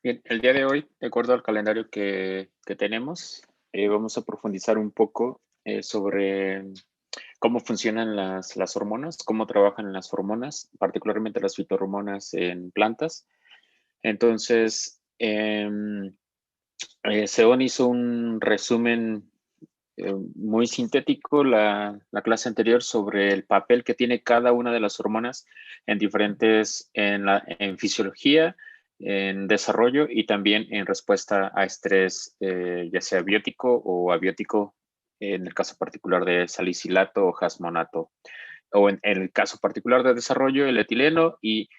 Bien, el día de hoy, de acuerdo al calendario que tenemos, vamos a profundizar un poco sobre cómo funcionan las hormonas, cómo trabajan las hormonas, particularmente las fitohormonas en plantas. Entonces, Seón hizo un resumen muy sintético la clase anterior sobre el papel que tiene cada una de las hormonas en diferentes, en fisiología, en desarrollo y también en respuesta a estrés, ya sea biótico o abiótico, en el caso particular de salicilato o jasmonato, o en el caso particular de desarrollo, el etileno y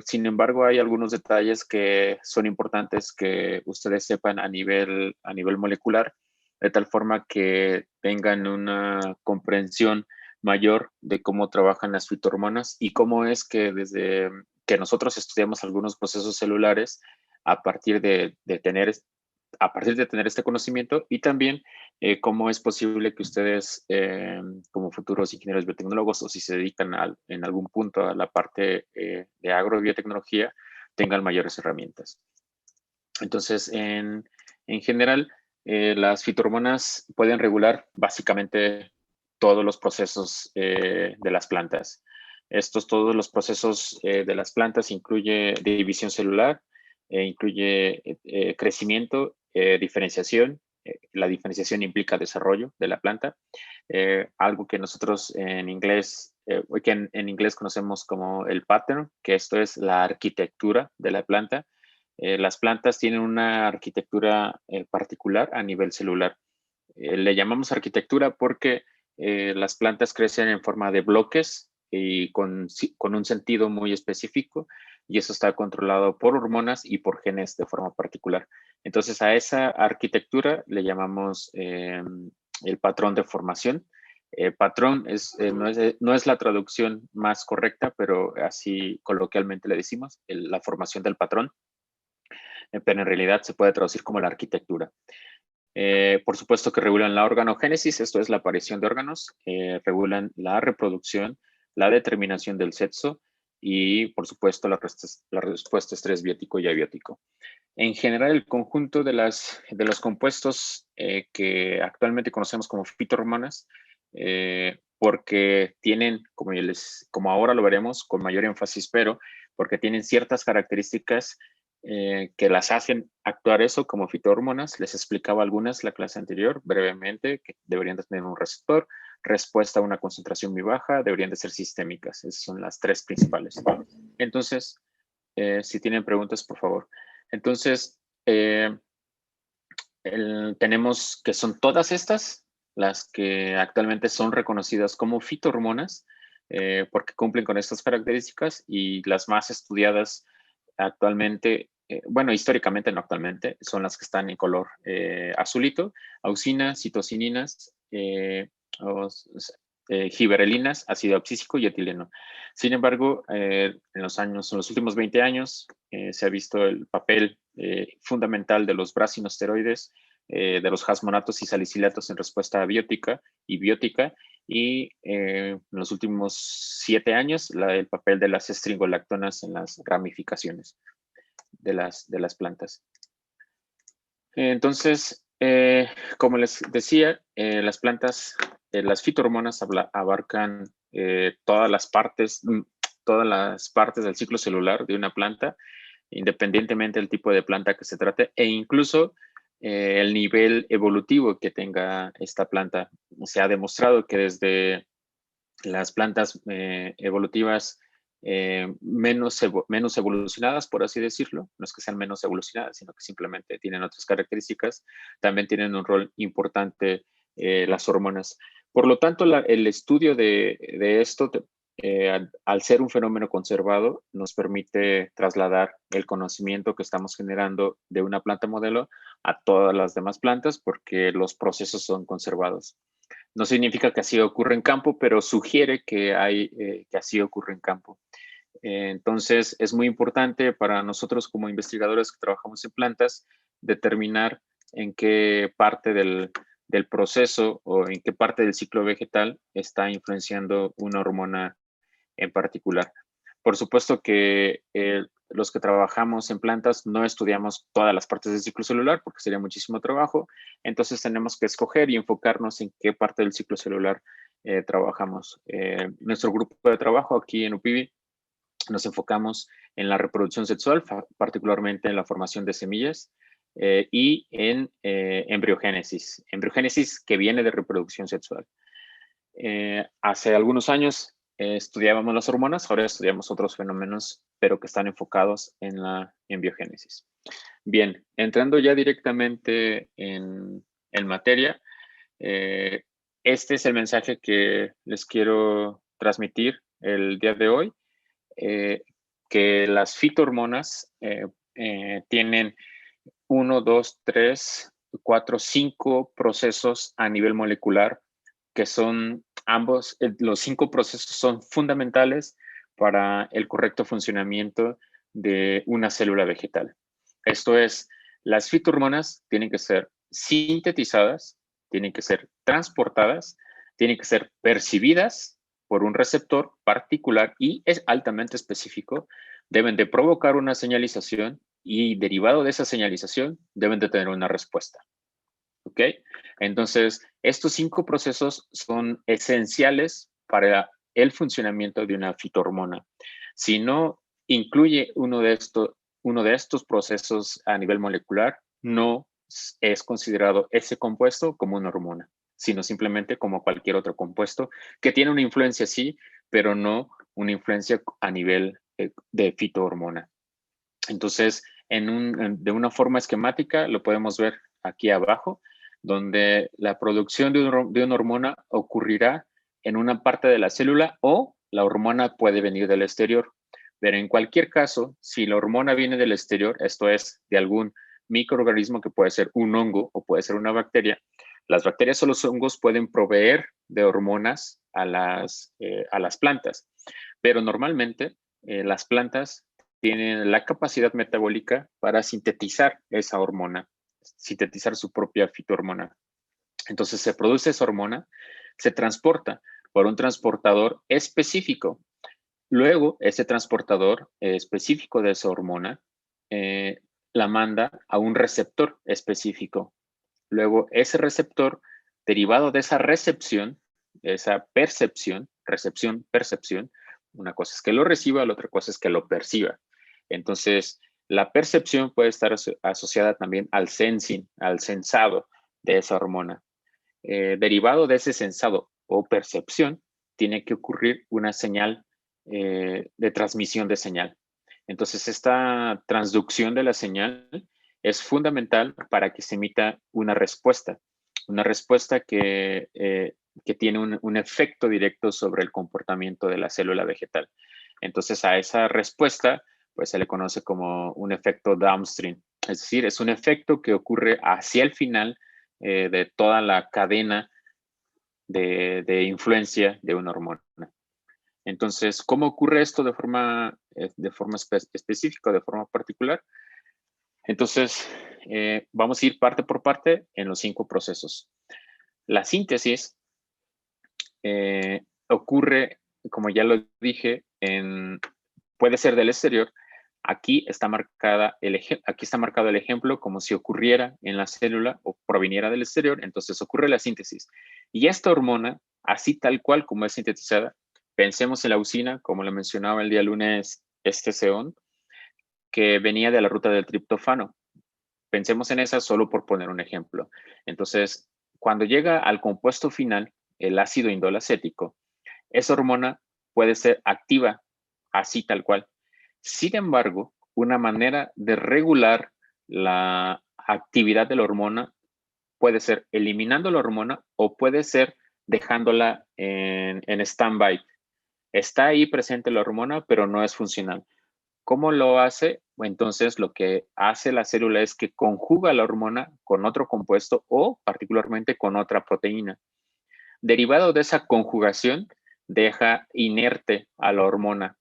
sin embargo, hay algunos detalles que son importantes que ustedes sepan a nivel molecular, de tal forma que tengan una comprensión mayor de cómo trabajan las fitohormonas y cómo es que desde que nosotros estudiamos algunos procesos celulares a partir de tener a partir de tener este conocimiento y también cómo es posible que ustedes, como futuros ingenieros biotecnólogos o si se dedican en algún punto a la parte de agrobiotecnología, tengan mayores herramientas. Entonces, en general, las fitohormonas pueden regular básicamente todos los procesos de las plantas. Todos los procesos de las plantas incluye división celular, incluye crecimiento, diferenciación. La diferenciación implica desarrollo de la planta, algo que nosotros en inglés conocemos como el pattern, que esto es la arquitectura de la planta. Las plantas tienen una arquitectura particular a nivel celular. Le llamamos arquitectura porque las plantas crecen en forma de bloques y con un sentido muy específico y eso está controlado por hormonas y por genes de forma particular. Entonces a esa arquitectura le llamamos el patrón de formación. Patrón no es la traducción más correcta, pero así coloquialmente le decimos, la formación del patrón, pero en realidad se puede traducir como la arquitectura. Por supuesto que regulan la organogénesis, esto es la aparición de órganos, regulan la reproducción, la determinación del sexo y, por supuesto, la respuesta a estrés biótico y abiótico. En general, el conjunto de los compuestos que actualmente conocemos como fitohormonas, porque tienen, como ahora lo veremos con mayor énfasis, pero porque tienen ciertas características que las hacen actuar eso como fitohormonas. Les explicaba algunas la clase anterior brevemente, que deberían de tener un receptor, respuesta a una concentración muy baja, deberían de ser sistémicas. Esas son las tres principales. Entonces, si tienen preguntas, por favor. Entonces, tenemos que son todas estas las que actualmente son reconocidas como fitohormonas porque cumplen con estas características y las más estudiadas actualmente, bueno, históricamente no actualmente, son las que están en color azulito, auxina, citocininas, giberelinas, ácido abscísico y etileno. Sin embargo, en los últimos 20 años, se ha visto el papel fundamental de los brasinosteroides, de los jasmonatos y salicilatos en respuesta biótica y biótica, y en los últimos 7 años el papel de las estringolactonas en las ramificaciones de las plantas. Entonces, como les decía, las fitohormonas abarcan todas las partes del ciclo celular de una planta, independientemente del tipo de planta que se trate, e incluso el nivel evolutivo que tenga esta planta. Se ha demostrado que desde las plantas evolutivas menos evolucionadas, por así decirlo, no es que sean menos evolucionadas, sino que simplemente tienen otras características, también tienen un rol importante las hormonas. Por lo tanto, el estudio de esto, al ser un fenómeno conservado, nos permite trasladar el conocimiento que estamos generando de una planta modelo a todas las demás plantas porque los procesos son conservados. No significa que así ocurre en campo, pero sugiere que así ocurre en campo. Entonces, es muy importante para nosotros como investigadores que trabajamos en plantas determinar en qué parte del proceso o en qué parte del ciclo vegetal está influenciando una hormona en particular. Por supuesto que los que trabajamos en plantas no estudiamos todas las partes del ciclo celular porque sería muchísimo trabajo. Entonces tenemos que escoger y enfocarnos en qué parte del ciclo celular trabajamos. Nuestro grupo de trabajo aquí en UPIBI nos enfocamos en la reproducción sexual, particularmente en la formación de semillas y en embriogénesis. Embriogénesis que viene de reproducción sexual. Hace algunos años estudiábamos las hormonas, ahora estudiamos otros fenómenos, pero que están enfocados en la embriogénesis. Bien, entrando ya directamente en materia, este es el mensaje que les quiero transmitir el día de hoy, que las fitohormonas tienen 1, 2, 3, 4, 5 procesos a nivel molecular que son ambos, los 5 procesos son fundamentales para el correcto funcionamiento de una célula vegetal. Esto es, las fitohormonas tienen que ser sintetizadas, tienen que ser transportadas, tienen que ser percibidas por un receptor particular y es altamente específico, deben de provocar una señalización y derivado de esa señalización deben de tener una respuesta. ¿Ok? Entonces, estos 5 procesos son esenciales para el funcionamiento de una fitohormona. Si no incluye uno de estos procesos a nivel molecular, no es considerado ese compuesto como una hormona, sino simplemente como cualquier otro compuesto que tiene una influencia, sí, pero no una influencia a nivel de fitohormona. Entonces, de una forma esquemática, lo podemos ver aquí abajo, donde la producción de una hormona ocurrirá en una parte de la célula o la hormona puede venir del exterior. Pero en cualquier caso, si la hormona viene del exterior, esto es de algún microorganismo que puede ser un hongo o puede ser una bacteria, las bacterias o los hongos pueden proveer de hormonas a las plantas. Pero normalmente las plantas tienen la capacidad metabólica para sintetizar esa hormona, sintetizar su propia fitohormona. Entonces se produce esa hormona, se transporta por un transportador específico. Luego, ese transportador específico de esa hormona la manda a un receptor específico. Luego, ese receptor, derivado de esa recepción, de esa percepción, percepción, una cosa es que lo reciba, la otra cosa es que lo perciba. Entonces, la percepción puede estar asociada también al sensing, al sensado de esa hormona. Derivado de ese sensado o percepción, tiene que ocurrir una señal de transmisión de señal. Entonces, esta transducción de la señal es fundamental para que se emita una respuesta que tiene un efecto directo sobre el comportamiento de la célula vegetal. Entonces, a esa respuesta, pues se le conoce como un efecto downstream. Es decir, es un efecto que ocurre hacia el final de toda la cadena de influencia de una hormona. Entonces, ¿cómo ocurre esto de forma específica, de forma particular? Entonces, vamos a ir parte por parte en los 5 procesos. La síntesis ocurre, como ya lo dije, puede ser del exterior. Aquí está marcado el ejemplo como si ocurriera en la célula o proviniera del exterior, entonces ocurre la síntesis. Y esta hormona, así tal cual como es sintetizada, pensemos en la usina, como lo mencionaba el día lunes Seón, que venía de la ruta del triptófano. Pensemos en esa solo por poner un ejemplo. Entonces, cuando llega al compuesto final, el ácido indolacético, esa hormona puede ser activa, así tal cual. Sin embargo, una manera de regular la actividad de la hormona puede ser eliminando la hormona o puede ser dejándola en stand-by. Está ahí presente la hormona, pero no es funcional. ¿Cómo lo hace? Entonces, lo que hace la célula es que conjuga la hormona con otro compuesto o particularmente con otra proteína. Derivado de esa conjugación, deja inerte a la hormona.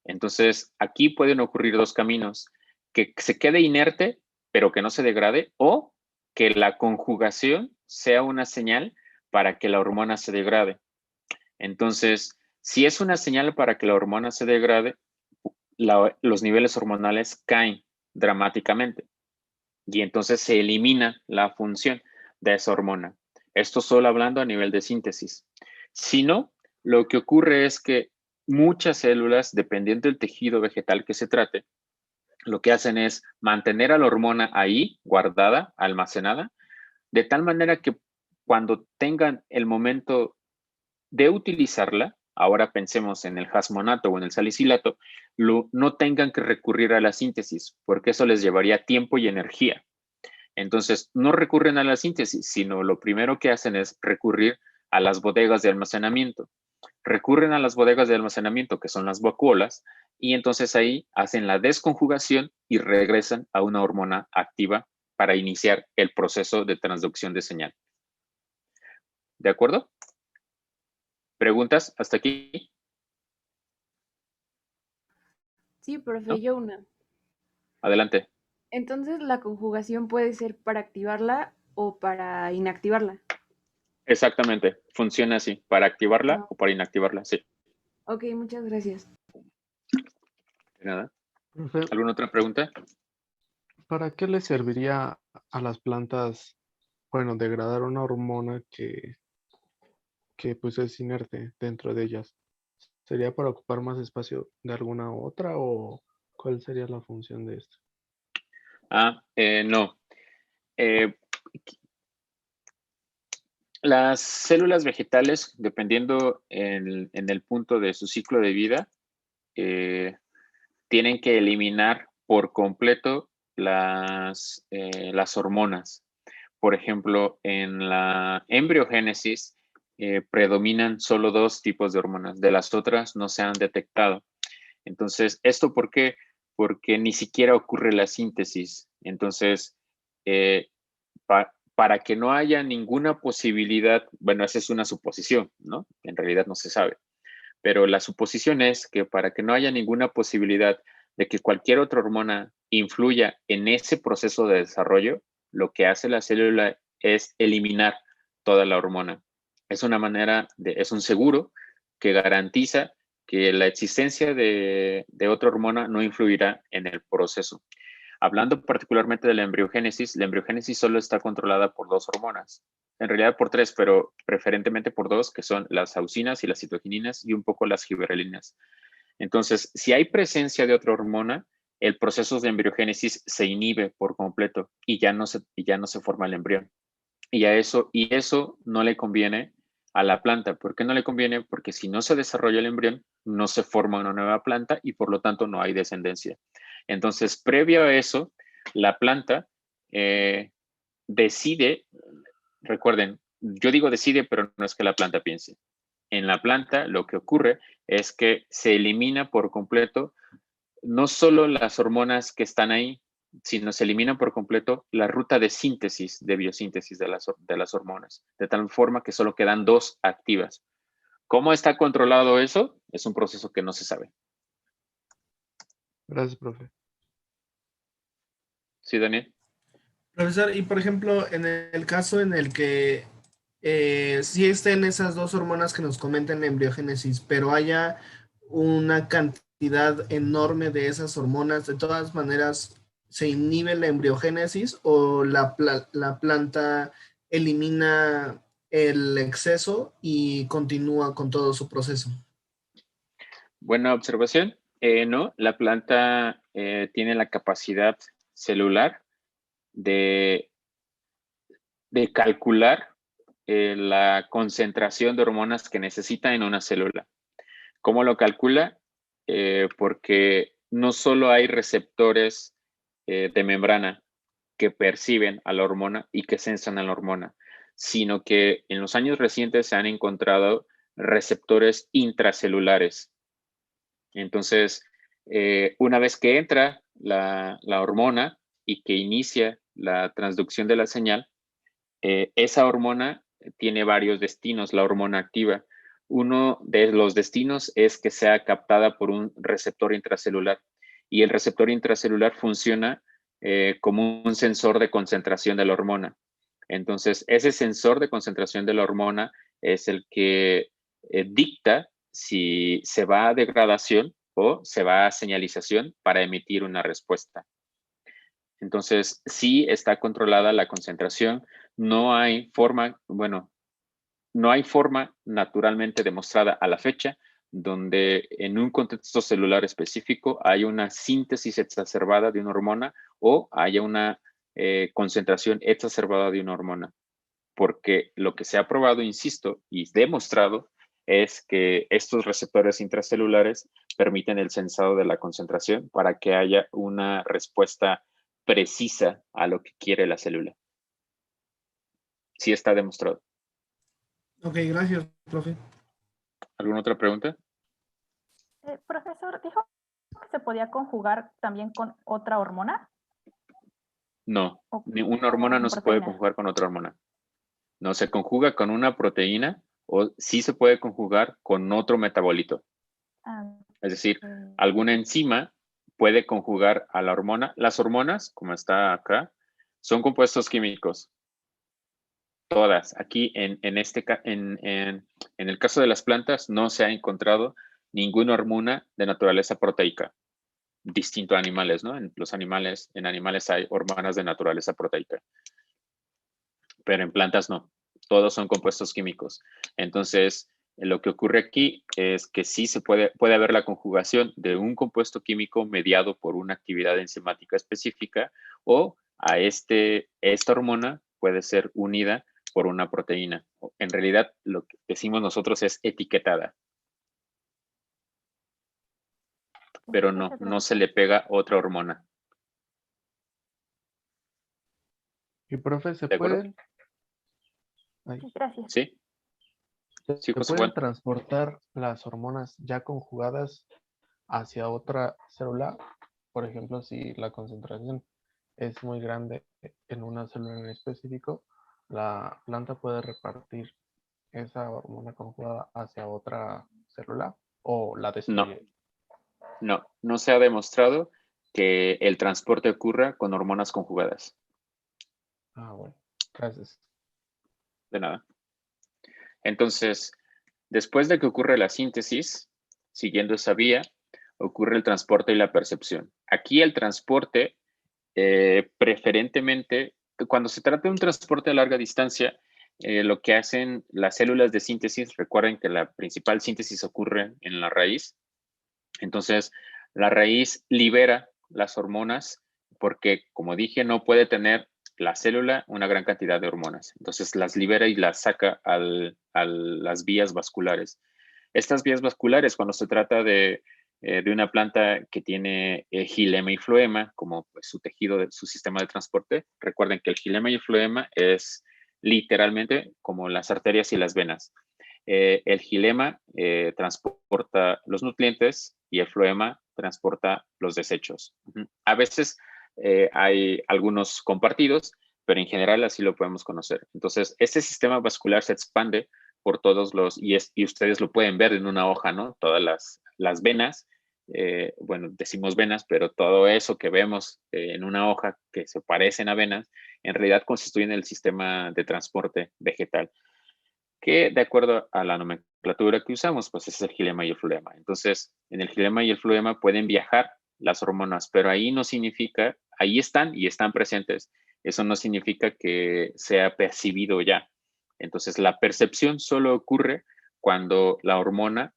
Entonces, aquí pueden ocurrir 2 caminos, que se quede inerte, pero que no se degrade, o que la conjugación sea una señal para que la hormona se degrade. Entonces, si es una señal para que la hormona se degrade, los niveles hormonales caen dramáticamente y entonces se elimina la función de esa hormona. Esto solo hablando a nivel de síntesis. Si no, lo que ocurre es que muchas células, dependiendo del tejido vegetal que se trate, lo que hacen es mantener a la hormona ahí, guardada, almacenada, de tal manera que cuando tengan el momento de utilizarla, ahora pensemos en el jasmonato o en el salicilato, no tengan que recurrir a la síntesis, porque eso les llevaría tiempo y energía. Entonces, no recurren a la síntesis, sino lo primero que hacen es recurrir a las bodegas de almacenamiento. Recurren a las bodegas de almacenamiento, que son las vacuolas, y entonces ahí hacen la desconjugación y regresan a una hormona activa para iniciar el proceso de transducción de señal. ¿De acuerdo? ¿Preguntas hasta aquí? Sí, profe, ¿No? yo una. Adelante. Entonces, la conjugación puede ser para activarla o para inactivarla. Exactamente. Funciona así, para activarla Ah, o para inactivarla. Sí. ok, muchas gracias. De nada. Profe, ¿Alguna otra pregunta? ¿para qué le serviría a las plantas, bueno, degradar una hormona que pues es inerte dentro de ellas? ¿Sería para ocupar más espacio de alguna otra o cuál sería la función de esto? No. Eh, las células vegetales, dependiendo en el punto de su ciclo de vida, tienen que eliminar por completo las hormonas. Por ejemplo, en la embriogénesis predominan solo dos tipos de hormonas, de las otras no se han detectado. Entonces, ¿esto por qué? Porque ni siquiera ocurre la síntesis. Entonces, eh, para que no haya ninguna posibilidad, bueno, esa es una suposición, ¿no? En realidad no se sabe, pero la suposición es que para que no haya ninguna posibilidad de que cualquier otra hormona influya en ese proceso de desarrollo, lo que hace la célula es eliminar toda la hormona. Es una manera, es un seguro que garantiza que la existencia de otra hormona no influirá en el proceso. Hablando particularmente de la embriogénesis solo está controlada por dos hormonas, en realidad por tres, pero preferentemente por dos, que son las auxinas y las citokininas y un poco las giberelinas. Entonces, si hay presencia de otra hormona, el proceso de embriogénesis se inhibe por completo y ya no se forma el embrión. Y eso no le conviene a la planta. ¿Por qué no le conviene? Porque si no se desarrolla el embrión, no se forma una nueva planta y por lo tanto no hay descendencia. Entonces, previo a eso, la planta eh, decide, recuerden, yo digo decide, pero no es que la planta piense. En la planta lo que ocurre es que se elimina por completo no solo las hormonas que están ahí, sino se elimina por completo la ruta de síntesis, de biosíntesis de las hormonas, de tal forma que solo quedan dos activas. ¿Cómo está controlado eso? Es un proceso que no se sabe. Gracias, profe. ¿Sí, Daniel? Profesor, y por ejemplo, en el caso en el que sí estén esas dos hormonas que nos comentan en la embriogénesis, pero haya una cantidad enorme de esas hormonas, de todas maneras, ¿se inhibe la embriogénesis o la planta elimina el exceso y continúa con todo su proceso? Buena observación. No, la planta tiene la capacidad celular de, de calcular la concentración de hormonas que necesita en una célula. ¿Cómo lo calcula? Porque no solo hay receptores de membrana que perciben a la hormona y que sensan a la hormona, sino que en los años recientes se han encontrado receptores intracelulares. Entonces, una vez que entra la hormona y que inicia la transducción de la señal, esa hormona tiene varios destinos, la hormona activa. Uno de los destinos es que sea captada por un receptor intracelular y el receptor intracelular funciona como un sensor de concentración de la hormona. Entonces, ese sensor de concentración de la hormona es el que dicta si se va a degradación o se va a señalización para emitir una respuesta. Entonces, sí está controlada la concentración, no hay forma, bueno, no hay forma naturalmente demostrada a la fecha donde en un contexto celular específico hay una síntesis exacerbada de una hormona o haya una concentración exacerbada de una hormona. Porque lo que se ha probado, insisto, y demostrado, es que estos receptores intracelulares permiten el sensado de la concentración para que haya una respuesta precisa a lo que quiere la célula. Sí está demostrado. Ok, gracias, profe. ¿Alguna otra pregunta? Profesor, dijo que se podía conjugar también con otra hormona. No, ¿O una hormona con no se puede proteína? conjugar con otra hormona. No se conjuga con una proteína o sí se puede conjugar con otro metabolito. Ah, Es decir, ok. alguna enzima puede conjugar a la hormona. Las hormonas, como está acá, son compuestos químicos. Todas. Aquí en el caso de las plantas no se ha encontrado ninguna hormona de naturaleza proteica, distinto a animales, ¿no? En animales hay hormonas de naturaleza proteica, pero en plantas no. Todos son compuestos químicos. Entonces, lo que ocurre aquí es que sí puede haber la conjugación de un compuesto químico mediado por una actividad enzimática específica o esta hormona puede ser unida por una proteína. En realidad, lo que decimos nosotros es etiquetada, pero no, Gracias, no se profesor. le pega otra hormona. Y profe, ¿De acuerdo? Sí, gracias. Sí, sí, ¿se José pueden Juan. transportar las hormonas ya conjugadas hacia otra célula? Por ejemplo, si la concentración es muy grande en una célula en específico, la planta puede repartir esa hormona conjugada hacia otra célula o la No, destruye. no se ha demostrado que el transporte ocurra con hormonas conjugadas. Ah, bueno, gracias. De nada. Entonces, después de que ocurre la síntesis, siguiendo esa vía, ocurre el transporte y la percepción. Aquí el transporte, preferentemente, cuando se trata de un transporte a larga distancia, lo que hacen las células de síntesis, recuerden que la principal síntesis ocurre en la raíz. Entonces, la raíz libera las hormonas porque, como dije, no puede tener la célula una gran cantidad de hormonas. Entonces, las libera y las saca a las vías vasculares. Estas vías vasculares, cuando se trata de una planta que tiene xilema y floema como pues, su tejido, su sistema de transporte, recuerden que el xilema y el floema es literalmente como las arterias y las venas. El xilema transporta los nutrientes y el floema transporta los desechos. A veces hay algunos compartidos, pero en general así lo podemos conocer. Entonces, este sistema vascular se expande por todos y ustedes lo pueden ver en una hoja, ¿no? Todas las venas, bueno, decimos venas, pero todo eso que vemos en una hoja que se parecen a venas, en realidad constituyen el sistema de transporte vegetal que de acuerdo a la nomenclatura que usamos, pues es el xilema y el floema. Entonces, en el xilema y el floema pueden viajar las hormonas, pero ahí no significa, ahí están y están presentes. Eso no significa que sea percibido ya. Entonces, la percepción solo ocurre cuando la hormona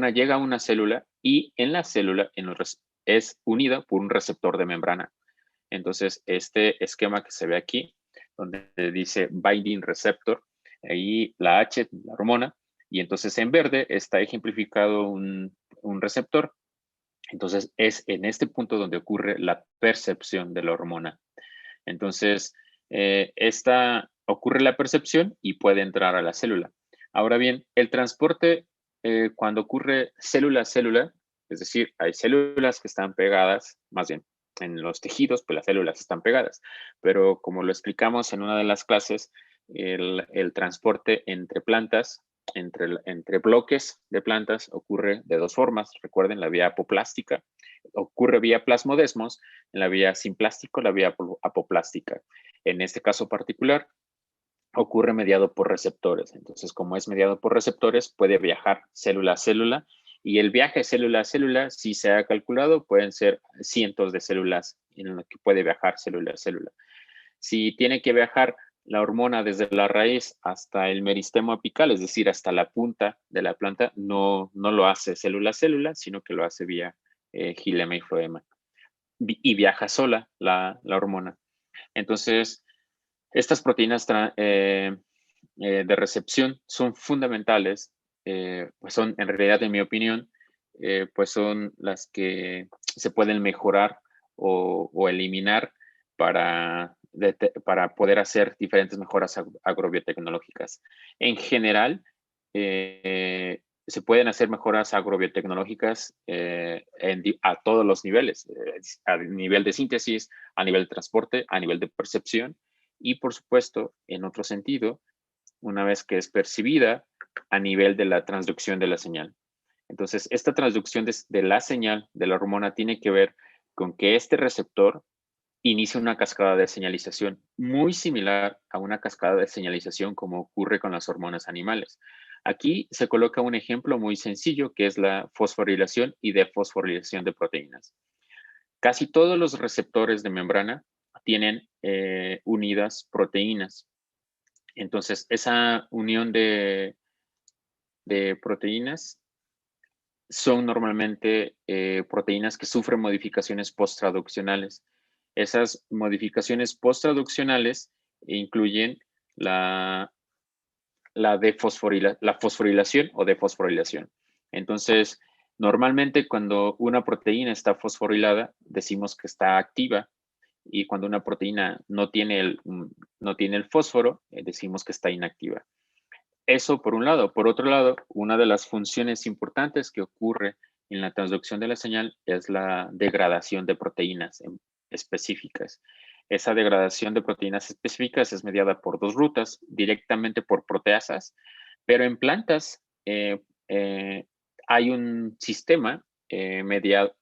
llega a una célula y en la célula es unida por un receptor de membrana. Entonces, este esquema que se ve aquí, donde dice binding receptor, ahí la H, la hormona, y entonces en verde está ejemplificado un receptor. Entonces, es en este punto donde ocurre la percepción de la hormona. Entonces, ocurre la percepción y puede entrar a la célula. Ahora bien, el transporte, cuando ocurre célula a célula, es decir, hay células que están pegadas, más bien, en los tejidos, pues las células están pegadas. Pero como lo explicamos en una de las clases, el transporte entre plantas, entre bloques de plantas, ocurre de dos formas. Recuerden la vía apoplástica, ocurre vía plasmodesmos, en la vía simplástico, la vía apoplástica. En este caso particular, ocurre mediado por receptores. Entonces, como es mediado por receptores, puede viajar célula a célula Y el viaje célula a célula, si se ha calculado, pueden ser cientos de células en lo que puede viajar célula a célula. Si tiene que viajar la hormona desde la raíz hasta el meristemo apical, es decir, hasta la punta de la planta, no lo hace célula a célula, sino que lo hace vía xilema y floema. Y viaja sola la hormona. Entonces, estas proteínas de recepción son fundamentales, pues son, en realidad, en mi opinión, pues son las que se pueden mejorar o eliminar para poder hacer diferentes mejoras agrobiotecnológicas. En general, se pueden hacer mejoras agrobiotecnológicas a todos los niveles, a nivel de síntesis, a nivel de transporte, a nivel de percepción y, por supuesto, en otro sentido, una vez que es percibida, a nivel de la transducción de la señal. Entonces, esta transducción de la señal de la hormona tiene que ver con que este receptor inicia una cascada de señalización muy similar a una cascada de señalización como ocurre con las hormonas animales. Aquí se coloca un ejemplo muy sencillo que es la fosforilación y defosforilación de proteínas. Casi todos los receptores de membrana tienen unidas proteínas. Entonces, esa unión de proteínas son normalmente proteínas que sufren modificaciones posttraduccionales. Esas modificaciones posttraduccionales incluyen la fosforilación o defosforilación. Entonces, normalmente cuando una proteína está fosforilada, decimos que está activa, y cuando una proteína no tiene el fósforo, decimos que está inactiva. Eso por un lado. Por otro lado, una de las funciones importantes que ocurre en la transducción de la señal es la degradación de proteínas específicas. Esa degradación de proteínas específicas es mediada por dos rutas, directamente por proteasas, pero en plantas hay un sistema mediado,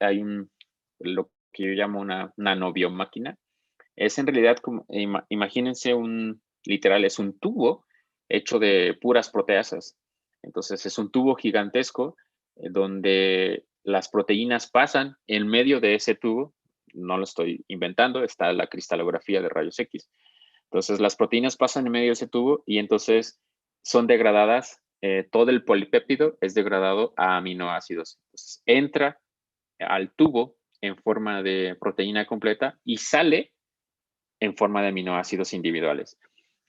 lo que yo llamo una nanobiomáquina. Es en realidad, como, imagínense literal, es un tubo hecho de puras proteasas. Entonces, es un tubo gigantesco donde las proteínas pasan en medio de ese tubo. No lo estoy inventando, está la cristalografía de rayos X. Entonces, las proteínas pasan en medio de ese tubo y entonces son degradadas. Todo el polipéptido es degradado a aminoácidos. Entonces, entra al tubo en forma de proteína completa y sale en forma de aminoácidos individuales.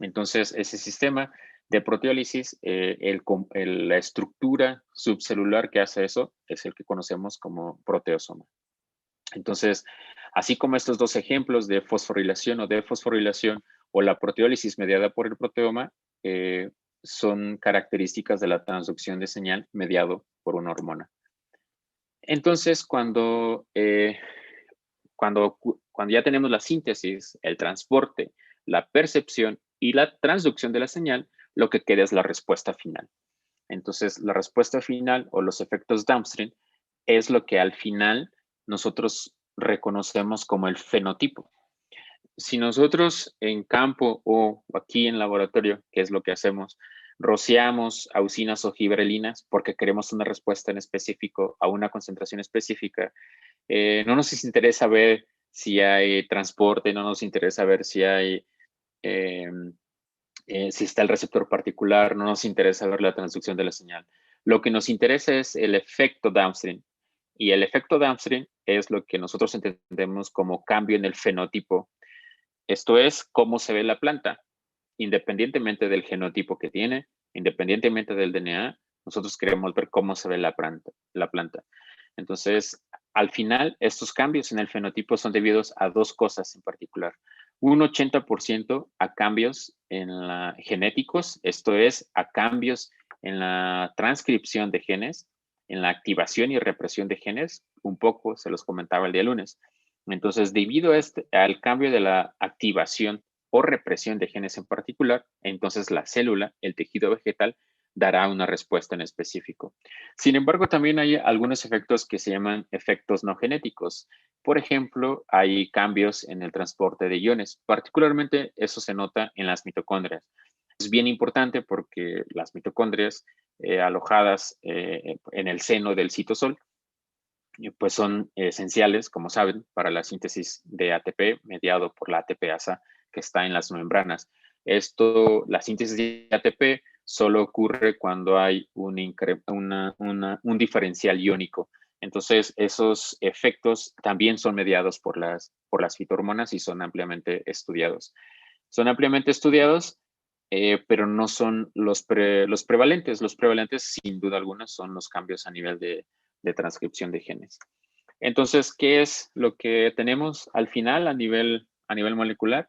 Entonces, ese sistema de proteólisis, la estructura subcelular que hace eso es el que conocemos como proteosoma. Entonces, así como estos dos ejemplos de fosforilación o defosforilación o la proteólisis mediada por el proteoma, son características de la transducción de señal mediado por una hormona. Entonces, cuando ya tenemos la síntesis, el transporte, la percepción y la transducción de la señal, lo que queda es la respuesta final. Entonces, la respuesta final o los efectos downstream es lo que al final nosotros reconocemos como el fenotipo. Si nosotros en campo o aquí en laboratorio, que es lo que hacemos, rociamos auxinas o gibrelinas porque queremos una respuesta en específico a una concentración específica, no nos interesa ver si hay transporte, no nos interesa ver si hay, si está el receptor particular, no nos interesa ver la transducción de la señal. Lo que nos interesa es el efecto downstream. Y el efecto downstream es lo que nosotros entendemos como cambio en el fenotipo. Esto es cómo se ve la planta, independientemente del genotipo que tiene, independientemente del DNA, nosotros queremos ver cómo se ve la planta. Entonces, al final, estos cambios en el fenotipo son debidos a dos cosas en particular. Un 80% a cambios genéticos, esto es, a cambios en la transcripción de genes, en la activación y represión de genes, un poco se los comentaba el día lunes. Entonces, debido al cambio de la activación o represión de genes en particular, entonces la célula, el tejido vegetal, dará una respuesta en específico. Sin embargo, también hay algunos efectos que se llaman efectos no genéticos. Por ejemplo, hay cambios en el transporte de iones. Particularmente, eso se nota en las mitocondrias. bien importante porque las mitocondrias alojadas en el seno del citosol, pues son esenciales, como saben, para la síntesis de ATP mediado por la ATPasa que está en las membranas. La síntesis de ATP solo ocurre cuando hay un diferencial iónico. Entonces, esos efectos también son mediados por las fitohormonas y son ampliamente estudiados. Son ampliamente estudiados, pero no son los prevalentes. Los prevalentes, sin duda alguna, son los cambios a nivel de transcripción de genes. Entonces, ¿qué es lo que tenemos al final a nivel molecular?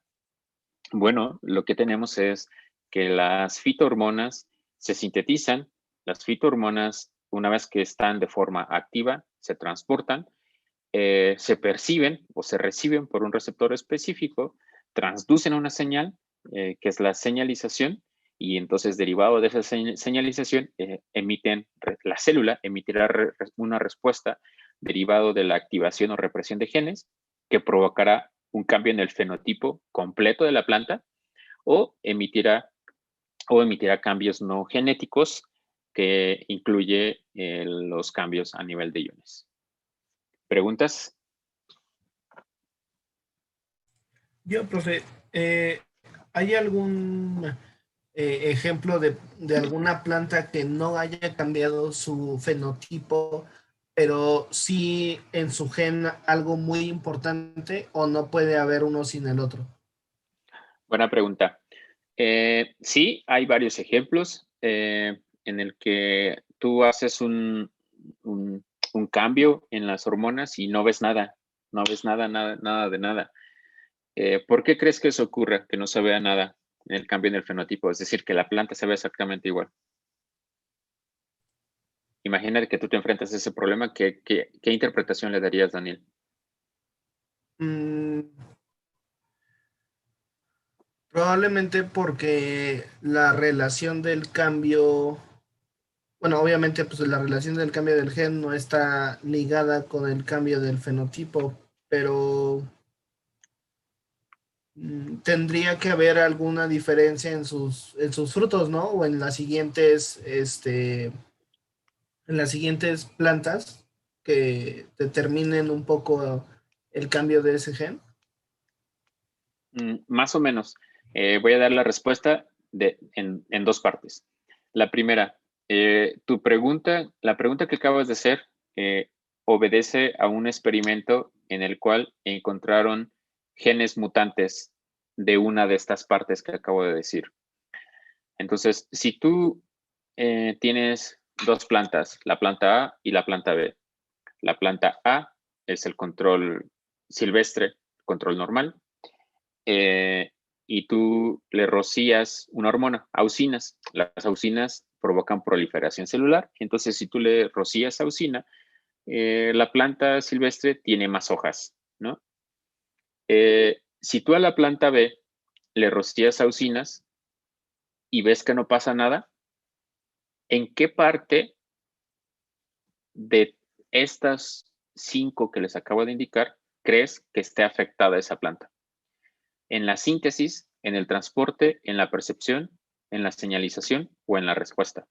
Bueno, lo que tenemos es que las fitohormonas se sintetizan. Las fitohormonas, una vez que están de forma activa, se transportan, se perciben o se reciben por un receptor específico, transducen una señal, que es la señalización, y entonces derivado de esa señalización, la célula emitirá una respuesta derivado de la activación o represión de genes que provocará un cambio en el fenotipo completo de la planta o emitirá cambios no genéticos que incluye los cambios a nivel de iones. ¿Preguntas? Yo, profe, ¿hay algún ejemplo de alguna planta que no haya cambiado su fenotipo, pero sí en su gen algo muy importante, o no puede haber uno sin el otro? Buena pregunta. Sí, hay varios ejemplos en el que tú haces un cambio en las hormonas y no ves nada, nada de nada. ¿Por qué crees que eso ocurra, que no se vea nada en el cambio en el fenotipo? Es decir, que la planta se ve exactamente igual. Imagina que tú te enfrentas a ese problema, ¿qué interpretación le darías, Daniel? Probablemente porque la relación del cambio, bueno, obviamente pues la relación del cambio del gen no está ligada con el cambio del fenotipo, pero tendría que haber alguna diferencia en sus frutos, ¿no? O en las siguientes, plantas que determinen un poco el cambio de ese gen. Más o menos. Voy a dar la respuesta en dos partes. La primera, la pregunta que acabas de hacer obedece a un experimento en el cual encontraron genes mutantes de una de estas partes que acabo de decir. Entonces, si tú tienes dos plantas, la planta A y la planta B. La planta A es el control silvestre, control normal, y tú le rocías una hormona, auxinas. Las auxinas provocan proliferación celular. Entonces, si tú le rocías auxina, la planta silvestre tiene más hojas, ¿no? Si tú a la planta B le rocías auxinas y ves que no pasa nada, ¿en qué parte de estas 5 que les acabo de indicar crees que esté afectada esa planta? ¿En la síntesis, en el transporte, en la percepción, en la señalización o en la respuesta?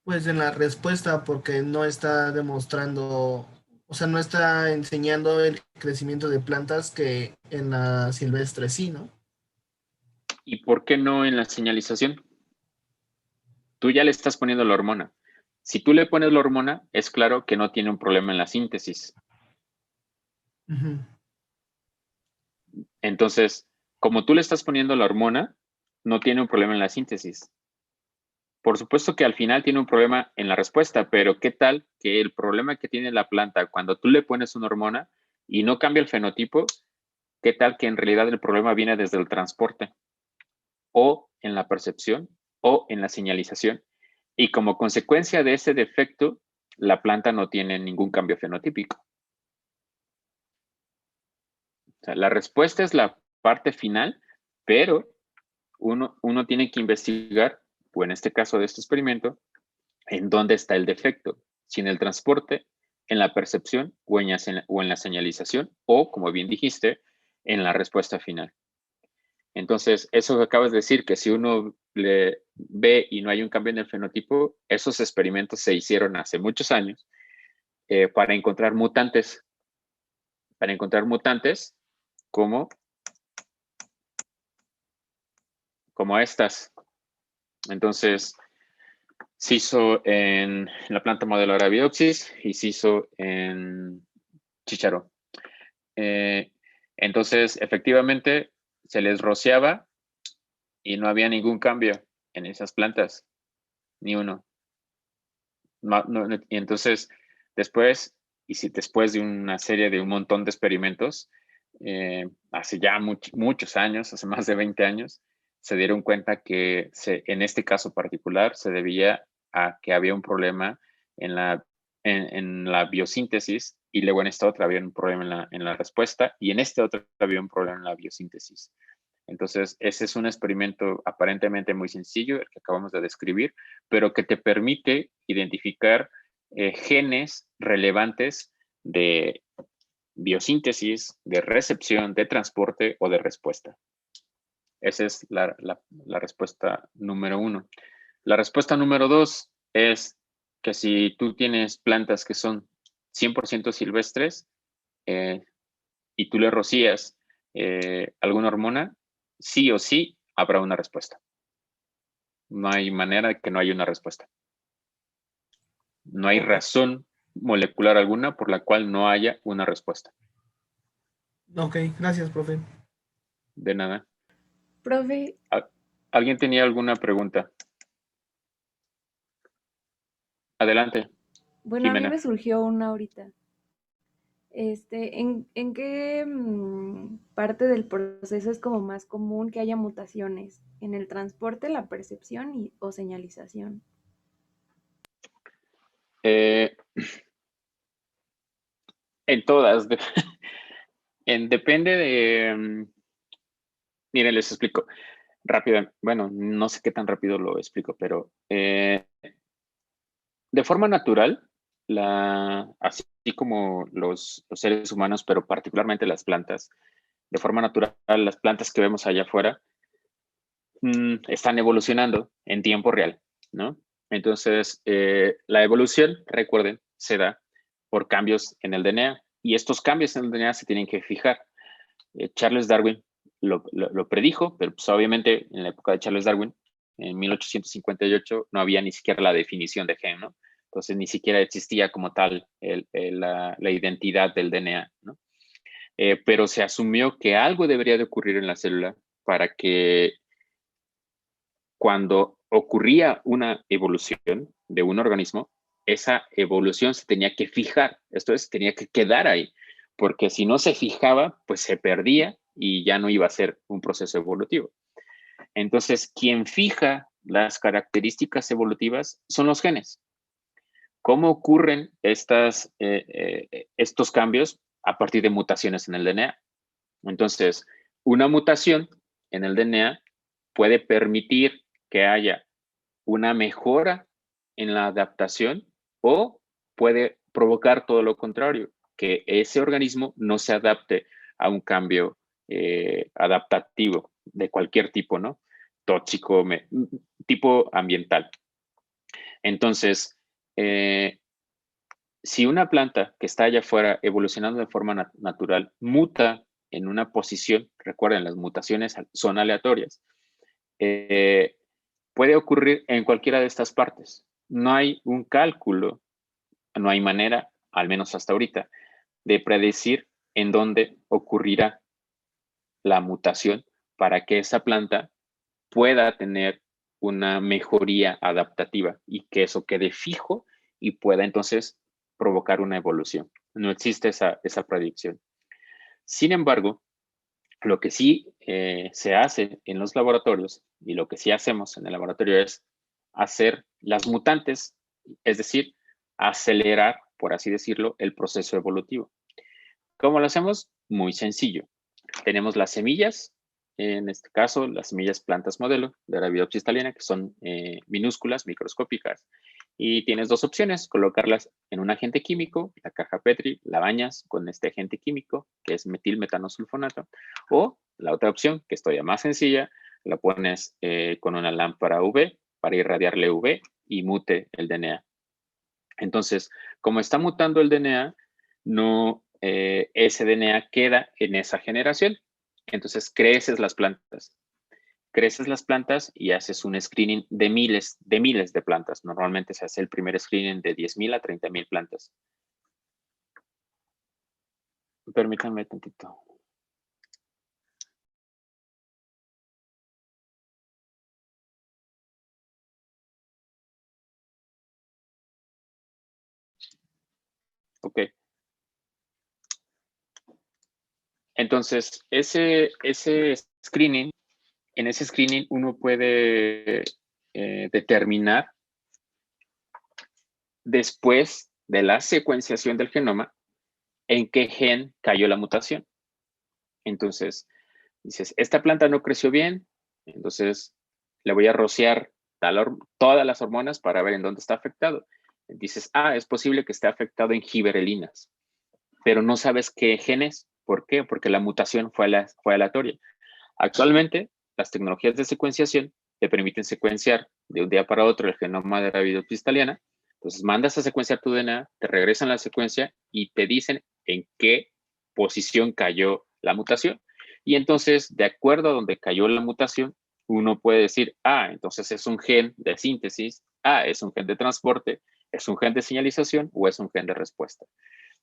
Pues en la respuesta, porque no está demostrando, o sea, no está enseñando el crecimiento de plantas que en la silvestre sí, ¿no? ¿Y por qué no en la señalización? Tú ya le estás poniendo la hormona. Si tú le pones la hormona, es claro que no tiene un problema en la síntesis. Uh-huh. Entonces, como tú le estás poniendo la hormona, no tiene un problema en la síntesis. Por supuesto que al final tiene un problema en la respuesta, pero ¿qué tal que el problema que tiene la planta cuando tú le pones una hormona y no cambia el fenotipo? ¿Qué tal que en realidad el problema viene desde el transporte o en la percepción o en la señalización? Y como consecuencia de ese defecto, la planta no tiene ningún cambio fenotípico. O sea, la respuesta es la parte final, pero uno tiene que investigar, o en este caso de este experimento, en dónde está el defecto, si en el transporte, en la percepción o en la señalización, o, como bien dijiste, en la respuesta final. Entonces, eso que acabas de decir, que si uno le ve y no hay un cambio en el fenotipo, esos experimentos se hicieron hace muchos años para encontrar mutantes. Para encontrar mutantes como estas. Entonces, se hizo en la planta modelo Arabidopsis y se hizo en chícharo. Entonces, efectivamente, se les rociaba y no había ningún cambio en esas plantas, ni uno. Y entonces, después de una serie de un montón de experimentos, hace ya muchos años, hace más de 20 años, se dieron cuenta que en este caso particular se debía a que había un problema en la biosíntesis, y luego en esta otra había un problema en la respuesta, y en este otro había un problema en la biosíntesis. Entonces, ese es un experimento aparentemente muy sencillo, el que acabamos de describir, pero que te permite identificar genes relevantes de biosíntesis, de recepción, de transporte o de respuesta. Esa es la respuesta número 1. La respuesta número 2 es que si tú tienes plantas que son 100% silvestres y tú le rocías alguna hormona, sí o sí habrá una respuesta. No hay manera de que no haya una respuesta. No hay razón molecular alguna por la cual no haya una respuesta. Ok, gracias, profe. De nada. Profe, ¿Alguien tenía alguna pregunta? Adelante, bueno, a mí Jimena. me surgió una ahorita. ¿En qué parte del proceso es como más común que haya mutaciones? ¿En el transporte, la percepción o señalización? En todas. Depende de... Miren, les explico rápido. Bueno, no sé qué tan rápido lo explico, pero de forma natural, así como los seres humanos, pero particularmente las plantas, de forma natural, las plantas que vemos allá afuera están evolucionando en tiempo real, ¿no? Entonces, la evolución, recuerden, se da por cambios en el DNA, y estos cambios en el DNA se tienen que fijar. Charles Darwin lo predijo, pero pues obviamente en la época de Charles Darwin, en 1858, no había ni siquiera la definición de gen, ¿no? Entonces ni siquiera existía como tal la identidad del DNA, ¿no? Pero se asumió que algo debería de ocurrir en la célula para que cuando ocurría una evolución de un organismo, esa evolución se tenía que fijar, esto es, tenía que quedar ahí, porque si no se fijaba, pues se perdía y ya no iba a ser un proceso evolutivo. Entonces, quien fija las características evolutivas son los genes. ¿Cómo ocurren estos cambios? A partir de mutaciones en el DNA. Entonces, una mutación en el DNA puede permitir que haya una mejora en la adaptación, o puede provocar todo lo contrario, que ese organismo no se adapte a un cambio adaptativo de cualquier tipo, ¿no? Tóxico, tipo ambiental. Entonces, si una planta que está allá afuera evolucionando de forma natural muta en una posición, recuerden, las mutaciones son aleatorias, puede ocurrir en cualquiera de estas partes. No hay un cálculo, no hay manera, al menos hasta ahorita, de predecir en dónde ocurrirá la mutación para que esa planta pueda tener una mejoría adaptativa y que eso quede fijo y pueda entonces provocar una evolución. No existe esa predicción. Sin embargo, lo que sí se hace en los laboratorios, y lo que sí hacemos en el laboratorio, es hacer las mutantes, es decir, acelerar, por así decirlo, el proceso evolutivo. ¿Cómo lo hacemos? Muy sencillo. Tenemos las semillas, en este caso las semillas plantas modelo de Arabidopsis thaliana, que son minúsculas, microscópicas, Y tienes dos opciones, colocarlas en un agente químico, la caja Petri, la bañas con este agente químico, que es metilmetanosulfonato, o la otra opción, que es todavía más sencilla, la pones con una lámpara UV para irradiarle UV y mute el DNA. Entonces, como está mutando el DNA, no, ese DNA queda en esa generación. Entonces, creces las plantas. Creces las plantas y haces un screening de miles de plantas. Normalmente se hace el primer screening de 10,000 a 30,000 plantas. Permítanme tantito. Ok. Entonces, ese screening, en ese screening uno puede determinar después de la secuenciación del genoma en qué gen cayó la mutación. Entonces, dices, esta planta no creció bien, entonces le voy a rociar todas las hormonas para ver en dónde está afectado. Dices, es posible que esté afectado en gibberelinas, pero no sabes qué gen es. ¿Por qué? Porque la mutación fue aleatoria. Actualmente, las tecnologías de secuenciación te permiten secuenciar de un día para otro el genoma de la Bifidobacteriana. Entonces, mandas a secuenciar tu DNA, te regresan la secuencia y te dicen en qué posición cayó la mutación. Y entonces, de acuerdo a donde cayó la mutación, uno puede decir, entonces es un gen de síntesis, es un gen de transporte, es un gen de señalización o es un gen de respuesta.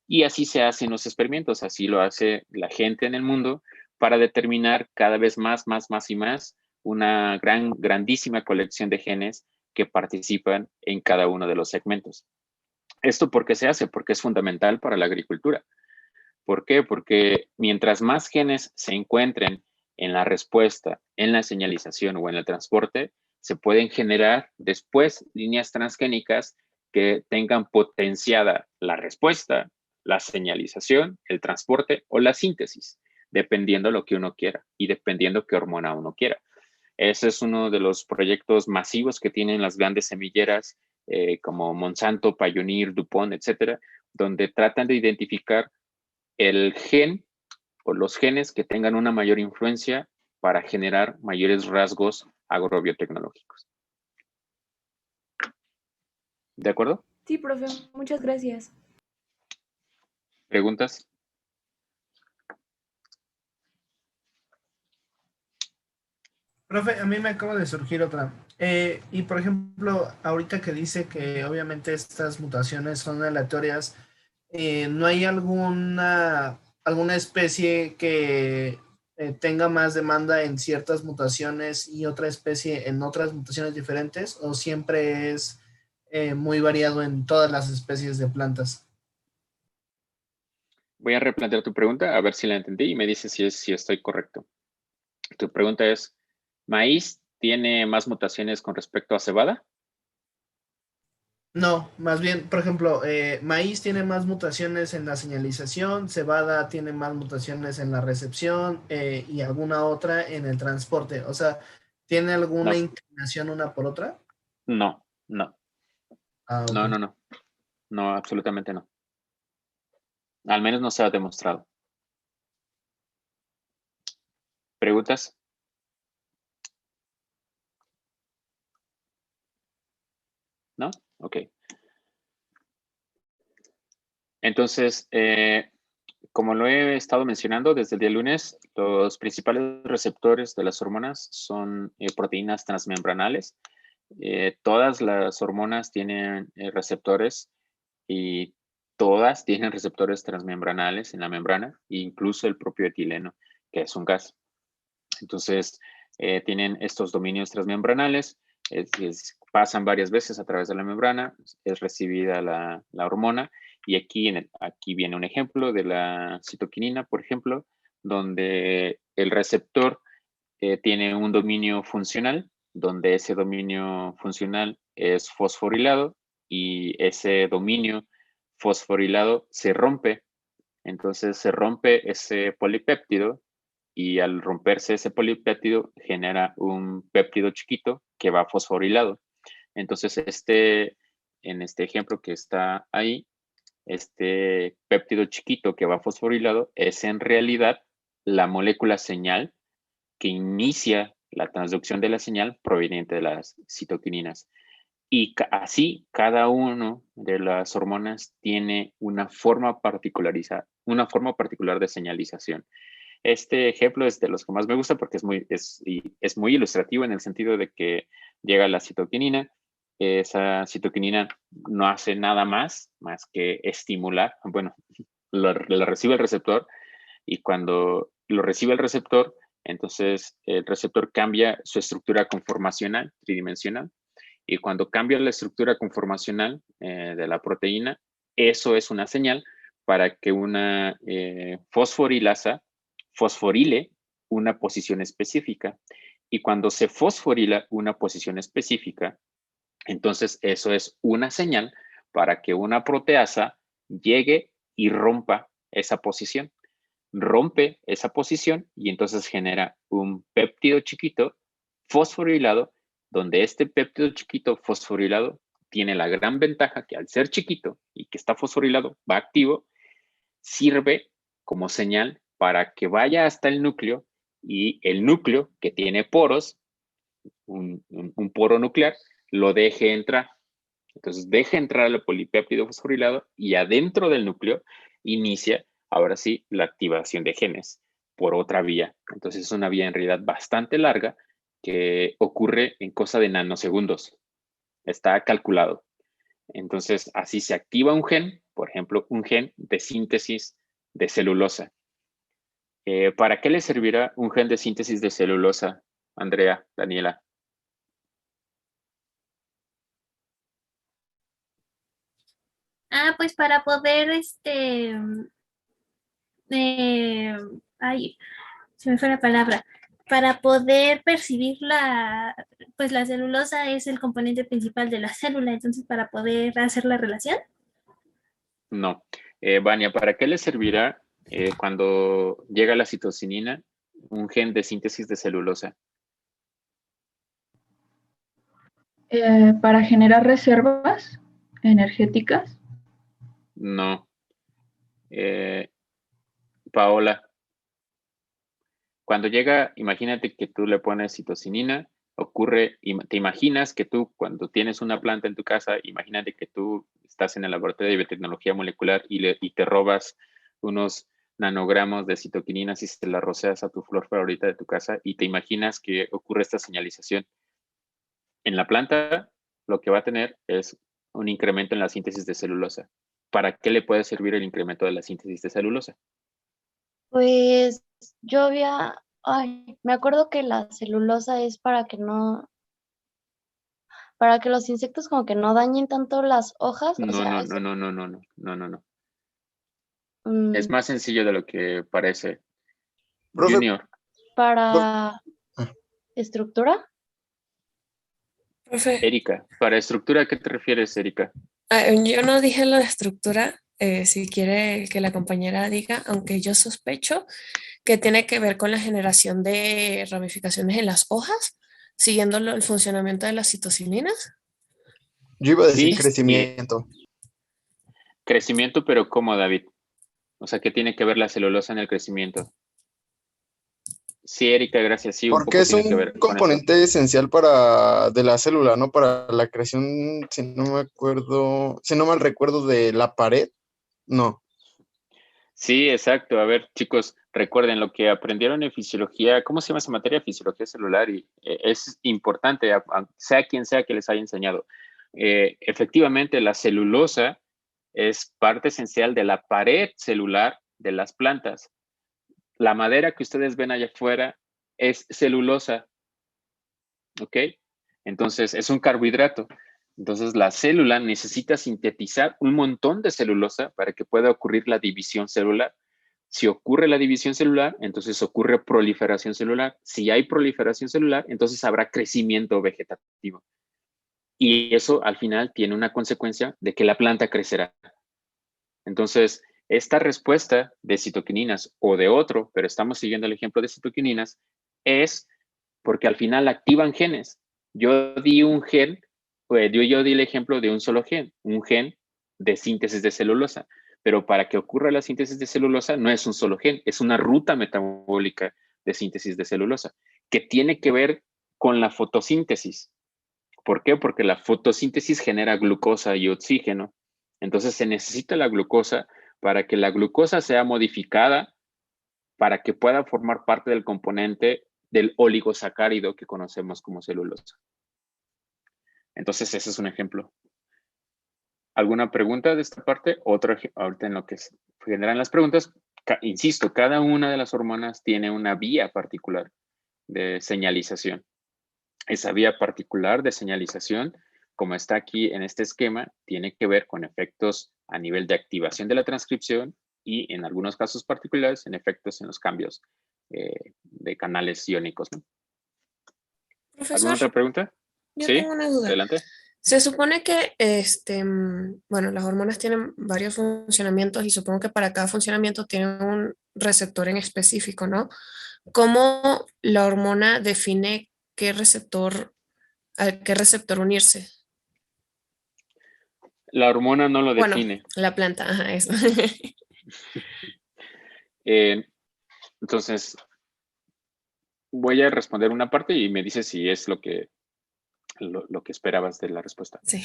Y así se hacen los experimentos, así lo hace la gente en el mundo para determinar cada vez más y más una grandísima colección de genes que participan en cada uno de los segmentos. ¿Esto por qué se hace? Porque es fundamental para la agricultura. ¿Por qué? Porque mientras más genes se encuentren en la respuesta, en la señalización o en el transporte, se pueden generar después líneas transgénicas que tengan potenciada la respuesta, la señalización, el transporte o la síntesis, dependiendo lo que uno quiera y dependiendo qué hormona uno quiera. Ese es uno de los proyectos masivos que tienen las grandes semilleras como Monsanto, Pioneer, DuPont, etcétera, donde tratan de identificar el gen o los genes que tengan una mayor influencia para generar mayores rasgos agrobiotecnológicos. ¿De acuerdo? Sí, profe, muchas gracias. ¿Preguntas? Profe, a mí me acaba de surgir otra. Y por ejemplo, ahorita que dice que obviamente estas mutaciones son aleatorias, ¿no hay alguna especie que tenga más demanda en ciertas mutaciones y otra especie en otras mutaciones diferentes? ¿O siempre es muy variado en todas las especies de plantas? Voy a replantear tu pregunta, a ver si la entendí y me dices si estoy correcto. Tu pregunta es, ¿maíz tiene más mutaciones con respecto a cebada? No, más bien, por ejemplo, maíz tiene más mutaciones en la señalización, cebada tiene más mutaciones en la recepción y alguna otra en el transporte. O sea, ¿tiene alguna No, inclinación una por otra? no, Ok. no, absolutamente no. Al menos no se ha demostrado. ¿Preguntas? ¿No? Ok. Entonces, como lo he estado mencionando desde el día lunes, los principales receptores de las hormonas son proteínas transmembranales. Todas las hormonas tienen receptores y todas tienen receptores transmembranales en la membrana, incluso el propio etileno, que es un gas. Entonces, tienen estos dominios transmembranales, pasan varias veces a través de la membrana, es recibida la hormona, y aquí viene un ejemplo de la citoquinina, por ejemplo, donde el receptor tiene un dominio funcional, donde ese dominio funcional es fosforilado, y ese dominio fosforilado se rompe. Entonces se rompe ese polipéptido y al romperse ese polipéptido genera un péptido chiquito que va fosforilado. Entonces en este ejemplo que está ahí, este péptido chiquito que va fosforilado es en realidad la molécula señal que inicia la transducción de la señal proveniente de las citoquininas. Y así cada uno de las hormonas tiene una forma particular de señalización. Este ejemplo es de los que más me gusta porque es muy ilustrativo en el sentido de que llega la citoquinina. Esa citoquinina no hace nada más que estimular, bueno, lo recibe el receptor, y cuando lo recibe el receptor, entonces el receptor cambia su estructura conformacional tridimensional, y cuando cambia la estructura conformacional de la proteína, eso es una señal para que una fosforilasa fosforile una posición específica. Y cuando se fosforila una posición específica, entonces eso es una señal para que una proteasa llegue y rompa esa posición. Rompe esa posición y entonces genera un péptido chiquito fosforilado, donde este péptido chiquito fosforilado tiene la gran ventaja que al ser chiquito y que está fosforilado, va activo, sirve como señal para que vaya hasta el núcleo, y el núcleo que tiene poros, un poro nuclear, lo deje entrar. Entonces deja entrar al polipéptido fosforilado y adentro del núcleo inicia, ahora sí, la activación de genes por otra vía. Entonces es una vía en realidad bastante larga que ocurre en cosa de nanosegundos. Está calculado. Entonces así se activa un gen, por ejemplo, un gen de síntesis de celulosa. ¿Para qué le servirá un gen de síntesis de celulosa, Andrea, Daniela? Pues para poder, ay, se me fue la palabra, para poder percibir pues la celulosa es el componente principal de la célula, entonces para poder hacer la relación. No. Vania, ¿para qué le servirá cuando llega la citocinina un gen de síntesis de celulosa? Para generar reservas energéticas. No. Paola, cuando llega, imagínate que tú le pones citocinina, te imaginas que tú, cuando tienes una planta en tu casa, imagínate que tú estás en el laboratorio de biotecnología molecular y te robas unos nanogramos de citoquininas y se la roceas a tu flor favorita de tu casa, y te imaginas que ocurre esta señalización. En la planta, lo que va a tener es un incremento en la síntesis de celulosa. ¿Para qué le puede servir el incremento de la síntesis de celulosa? Pues me acuerdo que la celulosa es para que los insectos como que no dañen tanto las hojas. No. mm, Es más sencillo de lo que parece. Profe, Junior, para estructura. Profe, Erika, ¿para estructura a qué te refieres, Erika? yo no dije lo de estructura, si quiere que la compañera diga, aunque yo sospecho que tiene que ver con la generación de ramificaciones en las hojas, siguiendo el funcionamiento de las citocininas. yo iba a decir Sí, crecimiento. Crecimiento, pero ¿cómo, David? O sea, ¿qué tiene que ver la celulosa en el crecimiento? Sí, Erika, gracias. Sí, un Porque poco es tiene que un ver con eso. componente esencial de la célula, ¿no? Para la creación, si no mal recuerdo, de la pared. No. Sí, exacto. A ver, chicos, recuerden lo que aprendieron en fisiología. ¿Cómo se llama esa materia? Fisiología celular. Y es importante, sea quien sea que les haya enseñado. Efectivamente, la celulosa es parte esencial de la pared celular de las plantas. La madera que ustedes ven allá afuera es celulosa, ¿ok? Entonces, es un carbohidrato. Entonces, la célula necesita sintetizar un montón de celulosa para que pueda ocurrir la división celular. Si ocurre la división celular, entonces ocurre proliferación celular. Si hay proliferación celular, entonces habrá crecimiento vegetativo. Y eso al final tiene una consecuencia de que la planta crecerá. Entonces, esta respuesta de citoquininas o de otro, pero estamos siguiendo el ejemplo de citoquininas, es porque al final activan genes. Yo di un gen yo di el ejemplo de un solo gen, un gen de síntesis de celulosa, pero para que ocurra la síntesis de celulosa no es un solo gen, es una ruta metabólica de síntesis de celulosa, que tiene que ver con la fotosíntesis. ¿Por qué? Porque la fotosíntesis genera glucosa y oxígeno. Entonces se necesita la glucosa para que la glucosa sea modificada para que pueda formar parte del componente del oligosacárido que conocemos como celulosa. Entonces ese es un ejemplo. ¿Alguna pregunta de esta parte? Ahorita en lo que generan las preguntas, insisto, cada una de las hormonas tiene una vía particular de señalización. Esa vía particular de señalización, como está aquí en este esquema, tiene que ver con efectos a nivel de activación de la transcripción y en algunos casos particulares en efectos en los cambios de canales iónicos, ¿no? Profesor, ¿Alguna otra pregunta? yo Sí, tengo una duda. adelante. Se supone que, bueno, las hormonas tienen varios funcionamientos y supongo que para cada funcionamiento tienen un receptor en específico, ¿no? ¿Cómo la hormona define a qué receptor unirse? La hormona no lo Bueno, define. la planta, ajá, eso. Entonces, voy a responder una parte y me dices si es lo que esperabas de la respuesta. Sí.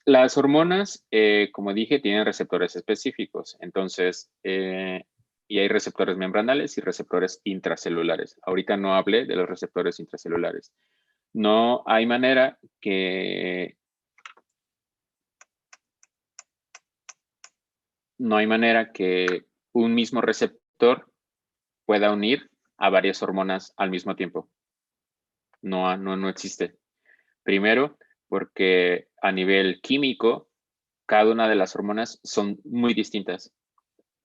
Las hormonas, como dije, tienen receptores específicos. Entonces, y hay receptores membranales y receptores intracelulares. Ahorita no hablé de los receptores intracelulares. No hay manera que un mismo receptor pueda unir a varias hormonas al mismo tiempo. No existe. Primero, porque a nivel químico, cada una de las hormonas son muy distintas.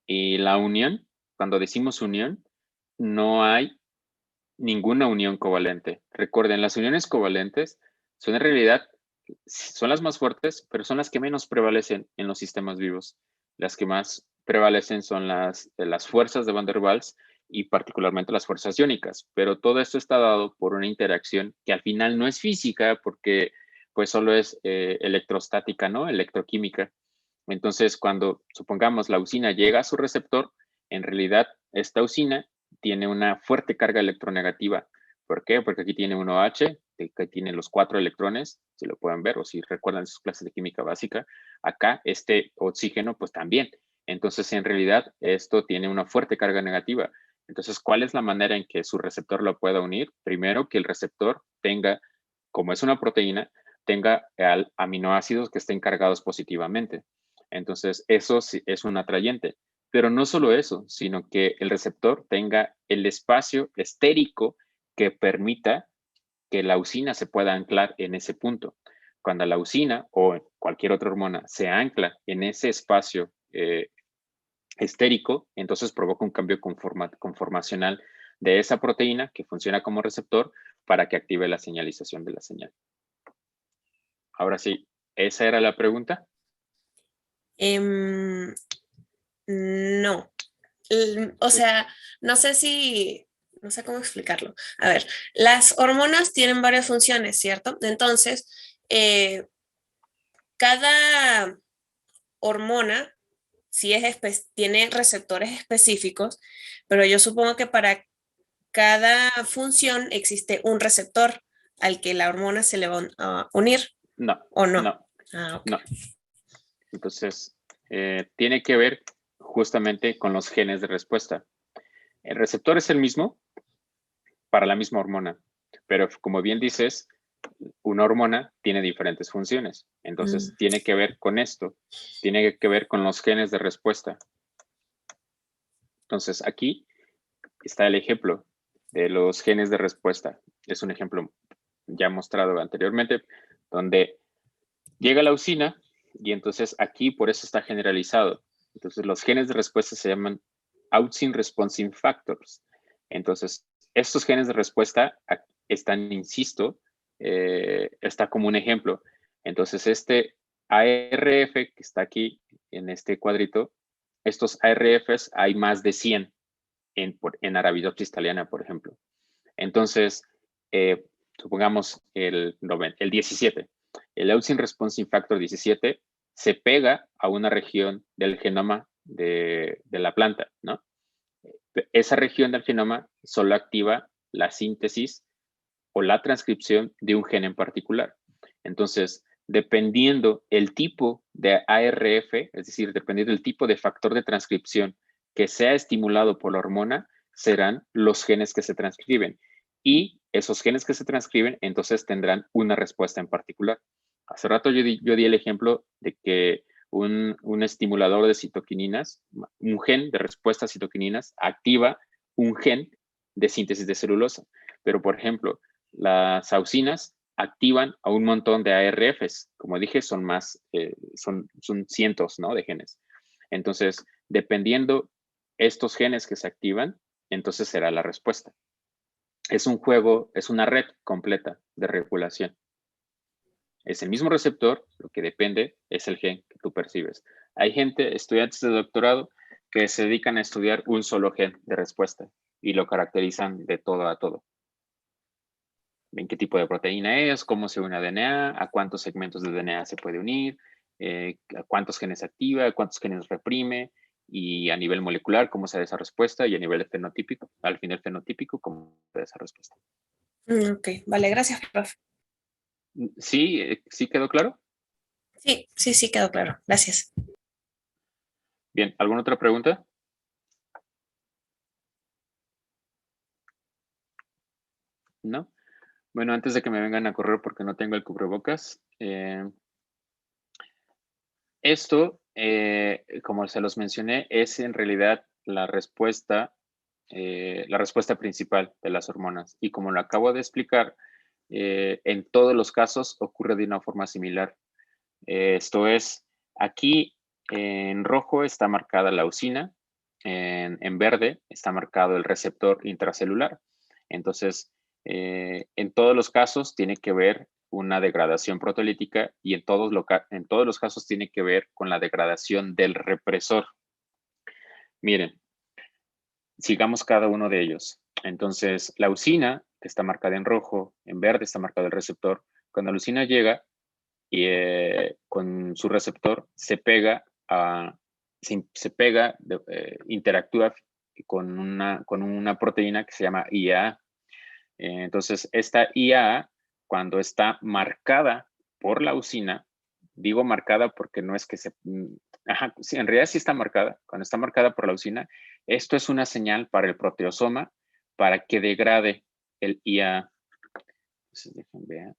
Y la unión, cuando decimos unión, no hay ninguna unión covalente. Recuerden, las uniones covalentes son en realidad, son las más fuertes, pero son las que menos prevalecen en los sistemas vivos. Las que más prevalecen son las fuerzas de Van der Waals y particularmente las fuerzas iónicas. Pero todo esto está dado por una interacción que al final no es física porque pues solo es electrostática, ¿no? Electroquímica. Entonces, cuando supongamos la usina llega a su receptor, en realidad esta usina tiene una fuerte carga electronegativa. ¿Por qué? Porque aquí tiene un OH, que tiene los 4 electrones, si lo pueden ver, o si recuerdan sus clases de química básica. Acá, este oxígeno, pues también. Entonces, en realidad, esto tiene una fuerte carga negativa. Entonces, ¿cuál es la manera en que su receptor lo pueda unir? Primero, que el receptor tenga, como es una proteína, tenga aminoácidos que estén cargados positivamente. Entonces, eso sí es un atrayente. Pero no solo eso, sino que el receptor tenga el espacio estérico que permita que la usina se pueda anclar en ese punto. Cuando la usina o cualquier otra hormona se ancla en ese espacio estérico, entonces provoca un cambio conformacional de esa proteína que funciona como receptor para que active la señalización de la señal. Ahora sí, ¿esa era la pregunta? No. O sea, no sé cómo explicarlo. A ver, las hormonas tienen varias funciones, ¿cierto? Entonces, cada hormona tiene receptores específicos, pero yo supongo que para cada función existe un receptor al que la hormona se le va a unir. No. ¿O no? No. Okay. No. Entonces, tiene que ver justamente con los genes de respuesta. El receptor es el mismo para la misma hormona, pero como bien dices, una hormona tiene diferentes funciones. Entonces, tiene que ver con esto. Tiene que ver con los genes de respuesta. Entonces, aquí está el ejemplo de los genes de respuesta. Es un ejemplo ya mostrado anteriormente, donde llega la usina y entonces aquí por eso está generalizado. Entonces, los genes de respuesta se llaman Auxin Responsive Factors. Entonces, estos genes de respuesta están, insisto, está como un ejemplo. Entonces, este ARF que está aquí en este cuadrito, estos ARFs hay más de 100 en Arabidopsis thaliana, por ejemplo. Entonces, supongamos el 17. el Leucine Responsive Factor 17 se pega a una región del genoma de la planta, ¿no? Esa región del genoma solo activa la síntesis o la transcripción de un gen en particular. Entonces, dependiendo el tipo de ARF, es decir, dependiendo del tipo de factor de transcripción que sea estimulado por la hormona, serán los genes que se transcriben. Y esos genes que se transcriben, entonces tendrán una respuesta en particular. Hace rato yo di el ejemplo de que un estimulador de citoquininas, un gen de respuesta a citoquininas, activa un gen de síntesis de celulosa. Pero, por ejemplo, las auxinas activan a un montón de ARFs. Como dije, son más, son cientos, ¿no?, de genes. Entonces, dependiendo estos genes que se activan, entonces será la respuesta. Es un juego, es una red completa de regulación. Es el mismo receptor, lo que depende es el gen que tú percibes. Hay gente, estudiantes de doctorado, que se dedican a estudiar un solo gen de respuesta y lo caracterizan de todo a todo. Ven qué tipo de proteína es, cómo se une a DNA, a cuántos segmentos de DNA se puede unir, a cuántos genes activa, a cuántos genes reprime, y a nivel molecular, cómo se da esa respuesta, y a nivel fenotípico, al final fenotípico, cómo se da esa respuesta. Ok, vale, gracias, profe. ¿Sí? ¿Sí quedó claro? Sí, quedó claro. Gracias. Bien, ¿alguna otra pregunta? ¿No? Bueno, antes de que me vengan a correr porque no tengo el cubrebocas, esto, como se los mencioné, es en realidad la respuesta principal de las hormonas. Y como lo acabo de explicar, en todos los casos ocurre de una forma similar. Esto es, aquí en rojo está marcada la leucina, en verde está marcado el receptor intracelular. Entonces, en todos los casos tiene que ver una degradación proteolítica y en todos los casos tiene que ver con la degradación del represor. Miren, sigamos cada uno de ellos. Entonces, la leucina, que está marcada en rojo, en verde está marcado el receptor. Cuando la leucina llega y con su receptor se pega, interactúa con una proteína que se llama IAA. Entonces, esta IAA, cuando está marcada por la leucina, digo marcada porque no es que sí, en realidad sí está marcada. Cuando está marcada por la leucina, esto es una señal para el proteosoma para que degrade el IAA. Entonces, déjenme ver.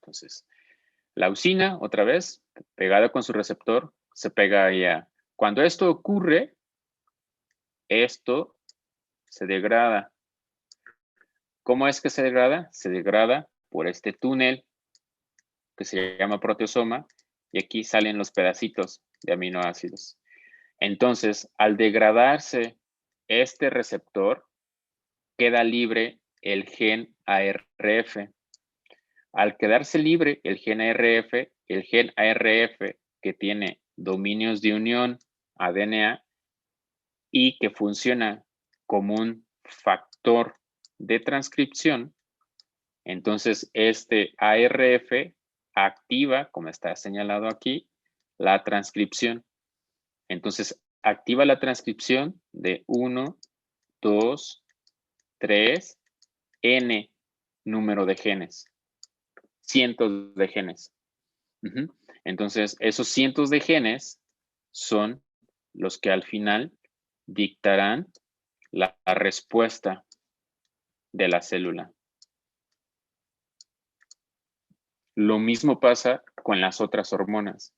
Entonces, la leucina, otra vez, pegada con su receptor, se pega a IAA. Cuando esto ocurre, esto se degrada. ¿Cómo es que se degrada? Se degrada por este túnel que se llama proteosoma y aquí salen los pedacitos de aminoácidos. Entonces, al degradarse este receptor, queda libre el gen ARF. Al quedarse libre el gen ARF que tiene dominios de unión a DNA y que funciona como un factor de transcripción, entonces este ARF activa, como está señalado aquí, la transcripción. Entonces, activa la transcripción de 1, 2, 3, N número de genes. Cientos de genes. Entonces, esos cientos de genes son los que al final dictarán la respuesta de la célula. Lo mismo pasa con las otras hormonas.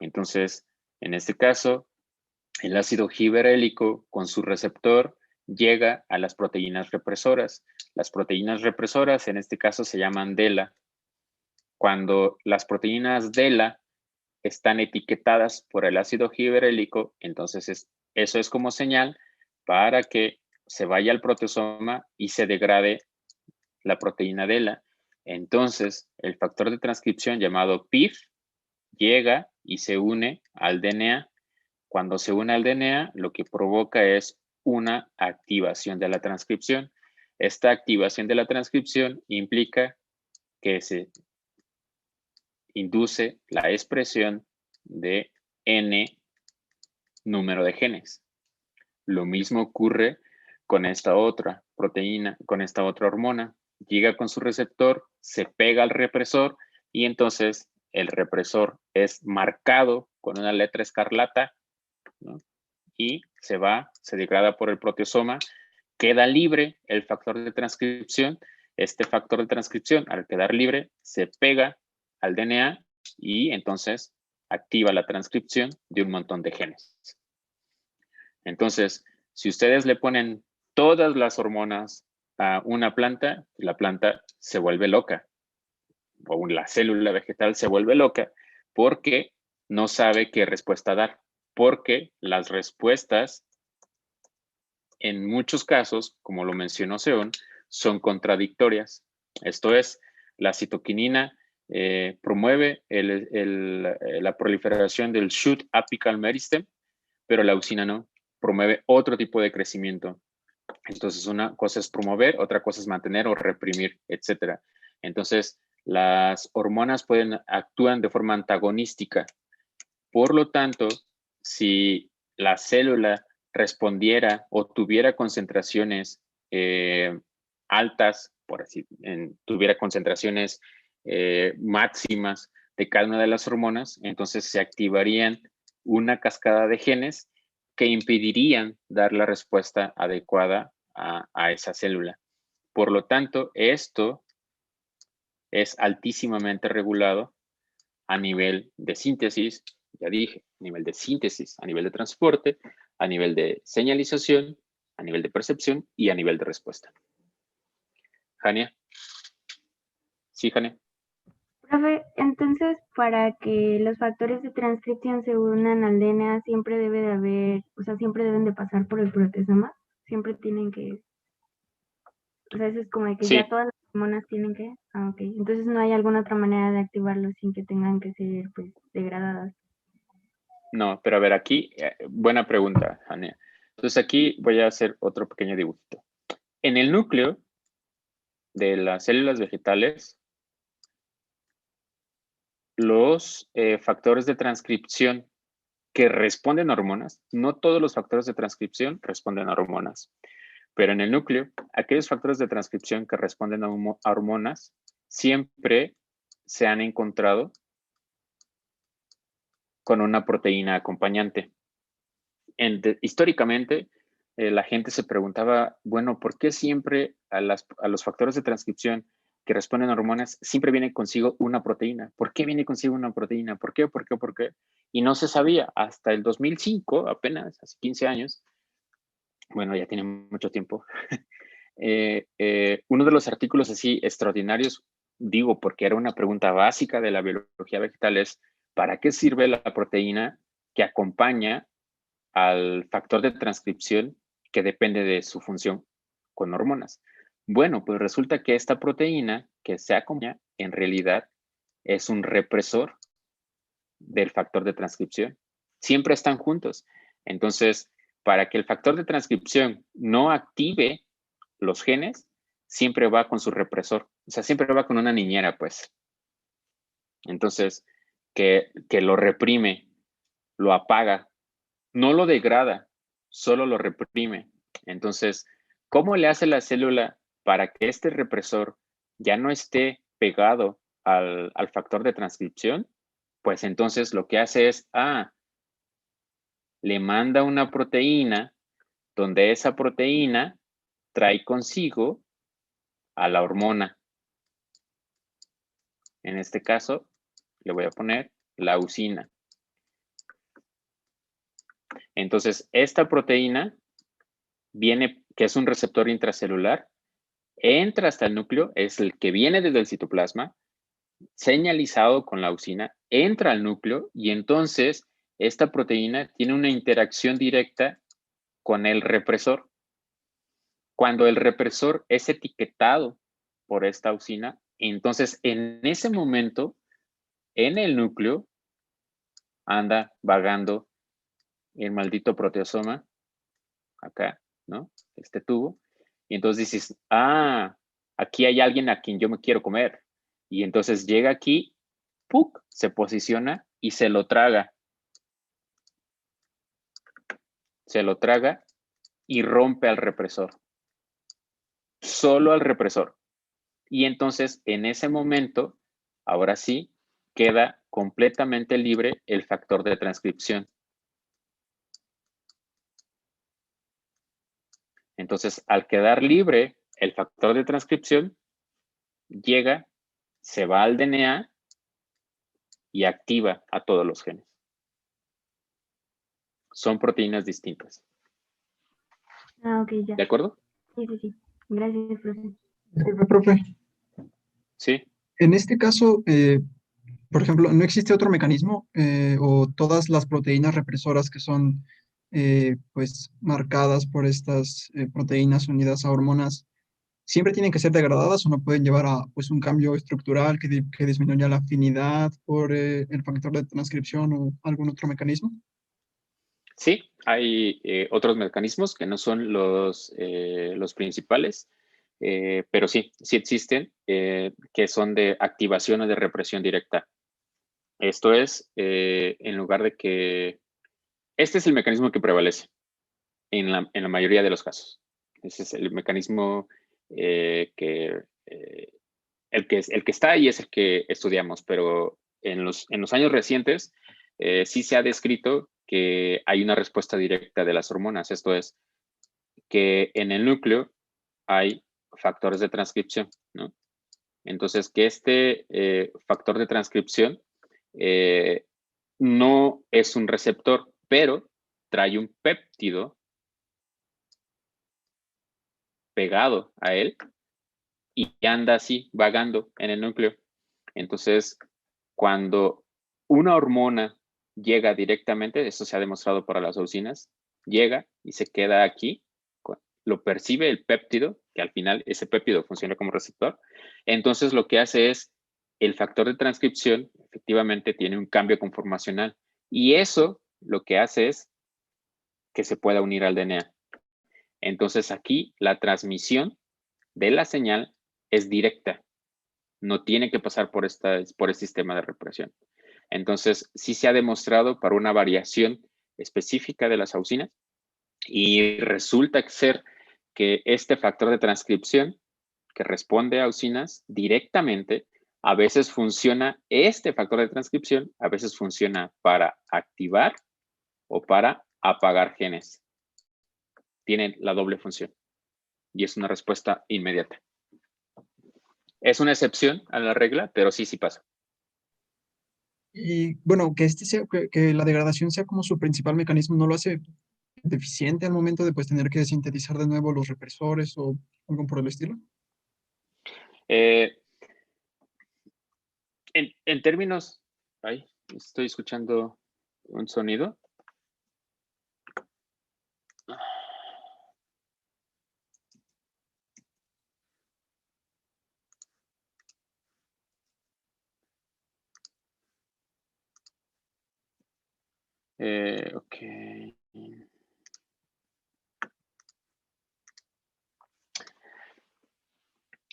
Entonces, en este caso, el ácido giberélico con su receptor llega a las proteínas represoras. Las proteínas represoras en este caso se llaman DELA. Cuando las proteínas DELA están etiquetadas por el ácido giberélico, entonces eso es como señal para que se vaya al proteosoma y se degrade la proteína DELA. Entonces, el factor de transcripción llamado PIF llega y se une al DNA. Cuando se une al DNA, lo que provoca es una activación de la transcripción. Esta activación de la transcripción implica que se induce la expresión de N número de genes. Lo mismo ocurre con esta otra proteína, con esta otra hormona. Llega con su receptor, se pega al represor y entonces el represor es marcado con una letra escarlata, ¿no? Y se degrada por el proteasoma, queda libre el factor de transcripción. Este factor de transcripción, al quedar libre, se pega al DNA y entonces activa la transcripción de un montón de genes. Entonces, si ustedes le ponen todas las hormonas a una planta, la planta se vuelve loca, o la célula vegetal se vuelve loca, porque no sabe qué respuesta dar, porque las respuestas, en muchos casos, como lo mencionó Seon, son contradictorias. Esto es, la citoquinina promueve la proliferación del shoot apical meristem, pero la auxina no, promueve otro tipo de crecimiento. Entonces, una cosa es promover, otra cosa es mantener o reprimir, etc. Entonces, las hormonas actúan de forma antagonística. Por lo tanto, si la célula respondiera o tuviera concentraciones altas, por así, tuviera concentraciones máximas de cada una de las hormonas, entonces se activarían una cascada de genes que impedirían dar la respuesta adecuada a esa célula. Por lo tanto, esto es altísimamente regulado a nivel de síntesis, ya dije, a nivel de síntesis, a nivel de transporte, a nivel de señalización, a nivel de percepción y a nivel de respuesta. Jania. Sí, Jania. Profe, entonces, para que los factores de transcripción se unan al DNA, siempre debe de haber, o sea, siempre deben de pasar por el proteasoma, siempre tienen que, o sea, eso es como de que sí. Ya todas las hormonas tienen que, ok, entonces no hay alguna otra manera de activarlo sin que tengan que ser, pues, degradadas. No, pero a ver, aquí, buena pregunta, Jania. Entonces aquí voy a hacer otro pequeño dibujito. En el núcleo de las células vegetales, los factores de transcripción que responden a hormonas, no todos los factores de transcripción responden a hormonas, pero en el núcleo, aquellos factores de transcripción que responden a hormonas siempre se han encontrado con una proteína acompañante. Históricamente, la gente se preguntaba, bueno, ¿por qué siempre a los factores de transcripción que responden a hormonas siempre viene consigo una proteína? ¿Por qué viene consigo una proteína? ¿Por qué? ¿Por qué? ¿Por qué? Y no se sabía hasta el 2005, apenas, hace 15 años. Bueno, ya tiene mucho tiempo. Uno de los artículos así extraordinarios, digo, porque era una pregunta básica de la biología vegetal, es ¿para qué sirve la proteína que acompaña al factor de transcripción que depende de su función con hormonas? Bueno, pues resulta que esta proteína que se acompaña en realidad es un represor del factor de transcripción. Siempre están juntos. Entonces, para que el factor de transcripción no active los genes, siempre va con su represor. O sea, siempre va con una niñera, pues. Entonces, que lo reprime, lo apaga, no lo degrada, solo lo reprime. Entonces, ¿cómo le hace la célula para que este represor ya no esté pegado al factor de transcripción? Pues entonces lo que hace es, le manda una proteína donde esa proteína trae consigo a la hormona. En este caso, le voy a poner la auxina. Entonces, esta proteína viene, que es un receptor intracelular, entra hasta el núcleo, es el que viene desde el citoplasma, señalizado con la auxina, entra al núcleo y entonces esta proteína tiene una interacción directa con el represor. Cuando el represor es etiquetado por esta auxina, entonces en ese momento, en el núcleo, anda vagando el maldito proteasoma, acá, ¿no? Este tubo, Y entonces dices, ah, aquí hay alguien a quien yo me quiero comer. Y entonces llega aquí, ¡puc!, se posiciona y se lo traga. Se lo traga y rompe al represor. Solo al represor. Y entonces, en ese momento, ahora sí, queda completamente libre el factor de transcripción. Entonces, al quedar libre el factor de transcripción, llega, se va al DNA y activa a todos los genes. Son proteínas distintas. Ah, ok, ya. ¿De acuerdo? Sí, sí, sí. Gracias, profe. Disculpe, profe. Sí. En este caso, por ejemplo, ¿no existe otro mecanismo o todas las proteínas represoras que son pues marcadas por estas proteínas unidas a hormonas siempre tienen que ser degradadas o no pueden llevar a pues un cambio estructural que disminuya la afinidad por el factor de transcripción o algún otro mecanismo? Sí, hay otros mecanismos que no son los principales, pero sí existen, que son de activación o de represión directa. Esto es, en lugar de que... Este es el mecanismo que prevalece en la mayoría de los casos. Ese es el mecanismo el que está ahí es el que estudiamos, pero en los años recientes sí se ha descrito que hay una respuesta directa de las hormonas. Esto es, que en el núcleo hay factores de transcripción, ¿no? Entonces, que este factor de transcripción no es un receptor, pero trae un péptido pegado a él y anda así, vagando en el núcleo. Entonces, cuando una hormona llega directamente, eso se ha demostrado para las auxinas, llega y se queda aquí, lo percibe el péptido, que al final ese péptido funciona como receptor, entonces lo que hace es, el factor de transcripción efectivamente tiene un cambio conformacional y eso lo que hace es que se pueda unir al DNA. Entonces aquí la transmisión de la señal es directa, no tiene que pasar por el sistema de represión. Entonces, sí se ha demostrado para una variación específica de las auxinas y resulta ser que este factor de transcripción que responde a auxinas directamente, a veces funciona, este factor de transcripción, a veces funciona para activar o para apagar genes. Tiene la doble función y es una respuesta inmediata. Es una excepción a la regla, pero sí pasa. Y bueno, que la degradación sea como su principal mecanismo, ¿no lo hace deficiente al momento de pues tener que sintetizar de nuevo los represores o algo por el estilo? En términos... Ay, estoy escuchando un sonido. Ok.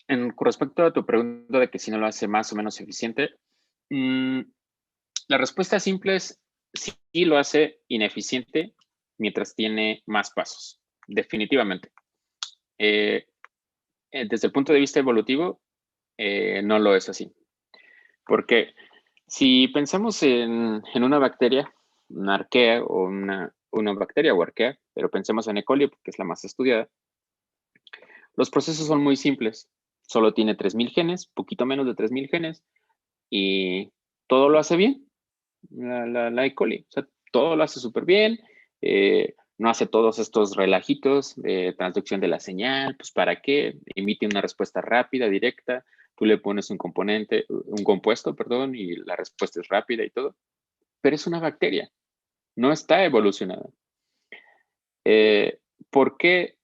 Con respecto a tu pregunta de que si no lo hace más o menos eficiente, la respuesta simple es sí lo hace ineficiente mientras tiene más pasos, definitivamente. Desde el punto de vista evolutivo, no lo es así. Porque si pensamos en una bacteria, una arquea o una bacteria o arquea, pero pensemos en E. coli porque es la más estudiada, los procesos son muy simples. Solo tiene 3.000 genes, poquito menos de 3.000 genes, y todo lo hace bien, la E. coli. O sea, todo lo hace súper bien, no hace todos estos relajitos de transducción de la señal, pues ¿para qué? Emite una respuesta rápida, directa, tú le pones un compuesto, y la respuesta es rápida y todo, pero es una bacteria, no está evolucionada. ¿Por qué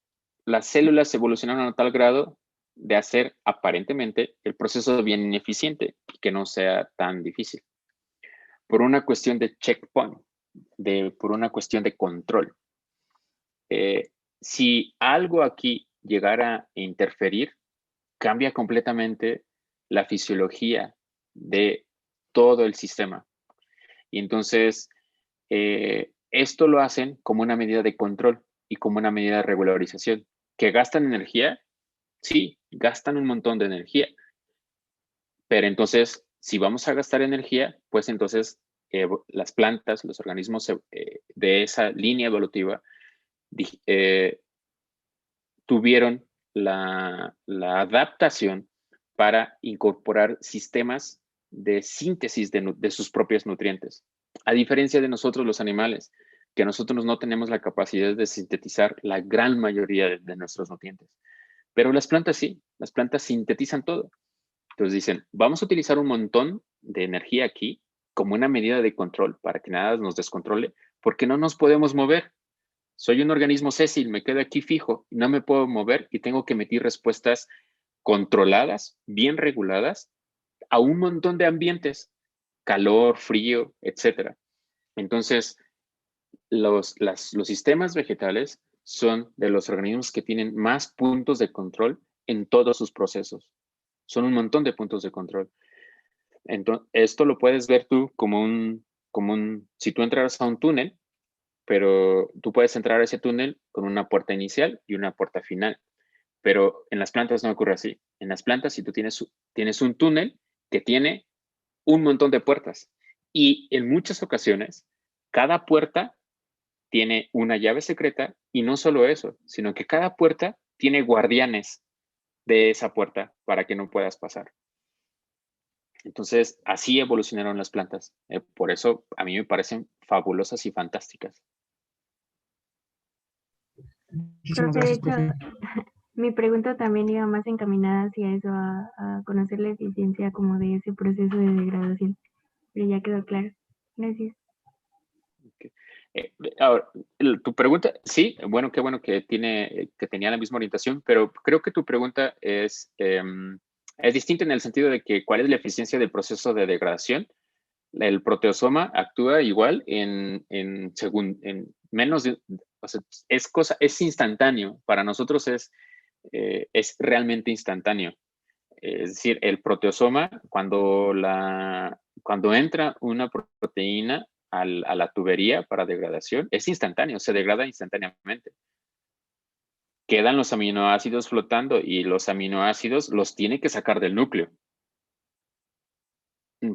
las células evolucionaron a tal grado de hacer aparentemente el proceso bien ineficiente y que no sea tan difícil? Por una cuestión de checkpoint, por una cuestión de control. Si algo aquí llegar a interferir, cambia completamente la fisiología de todo el sistema. Y entonces, esto lo hacen como una medida de control y como una medida de regularización. ¿Que gastan energía? Sí, gastan un montón de energía. Pero entonces, si vamos a gastar energía, pues entonces las plantas, los organismos de esa línea evolutiva tuvieron la adaptación para incorporar sistemas de síntesis de sus propios nutrientes. A diferencia de nosotros los animales, que nosotros no tenemos la capacidad de sintetizar la gran mayoría de nuestros nutrientes. Pero las plantas sí, las plantas sintetizan todo. Entonces dicen, vamos a utilizar un montón de energía aquí como una medida de control para que nada nos descontrole, porque no nos podemos mover. Soy un organismo sésil, me quedo aquí fijo, no me puedo mover y tengo que emitir respuestas controladas, bien reguladas, a un montón de ambientes, calor, frío, etc. Entonces, los sistemas vegetales son de los organismos que tienen más puntos de control en todos sus procesos. Son un montón de puntos de control. Entonces, esto lo puedes ver tú como si tú entraras a un túnel, pero tú puedes entrar a ese túnel con una puerta inicial y una puerta final. Pero en las plantas no ocurre así. En las plantas, si tú tienes un túnel que tiene un montón de puertas y en muchas ocasiones, cada puerta tiene una llave secreta y no solo eso, sino que cada puerta tiene guardianes de esa puerta para que no puedas pasar. Entonces, así evolucionaron las plantas. Por eso a mí me parecen fabulosas y fantásticas. Muchísimas Profe, de gracias, hecho, profe. mi pregunta también iba más encaminada hacia eso, a conocer la eficiencia como de ese proceso de degradación. Pero ya quedó claro. Gracias. Okay. Ahora, tu pregunta, sí, bueno, qué bueno que tenía la misma orientación, pero creo que tu pregunta es distinta en el sentido de que cuál es la eficiencia del proceso de degradación. El proteosoma actúa igual en menos de, o sea, es instantáneo. Para nosotros es realmente instantáneo. Es decir, el proteosoma, cuando entra una proteína a la tubería para degradación, es instantáneo, se degrada instantáneamente. Quedan los aminoácidos flotando y los aminoácidos los tiene que sacar del núcleo.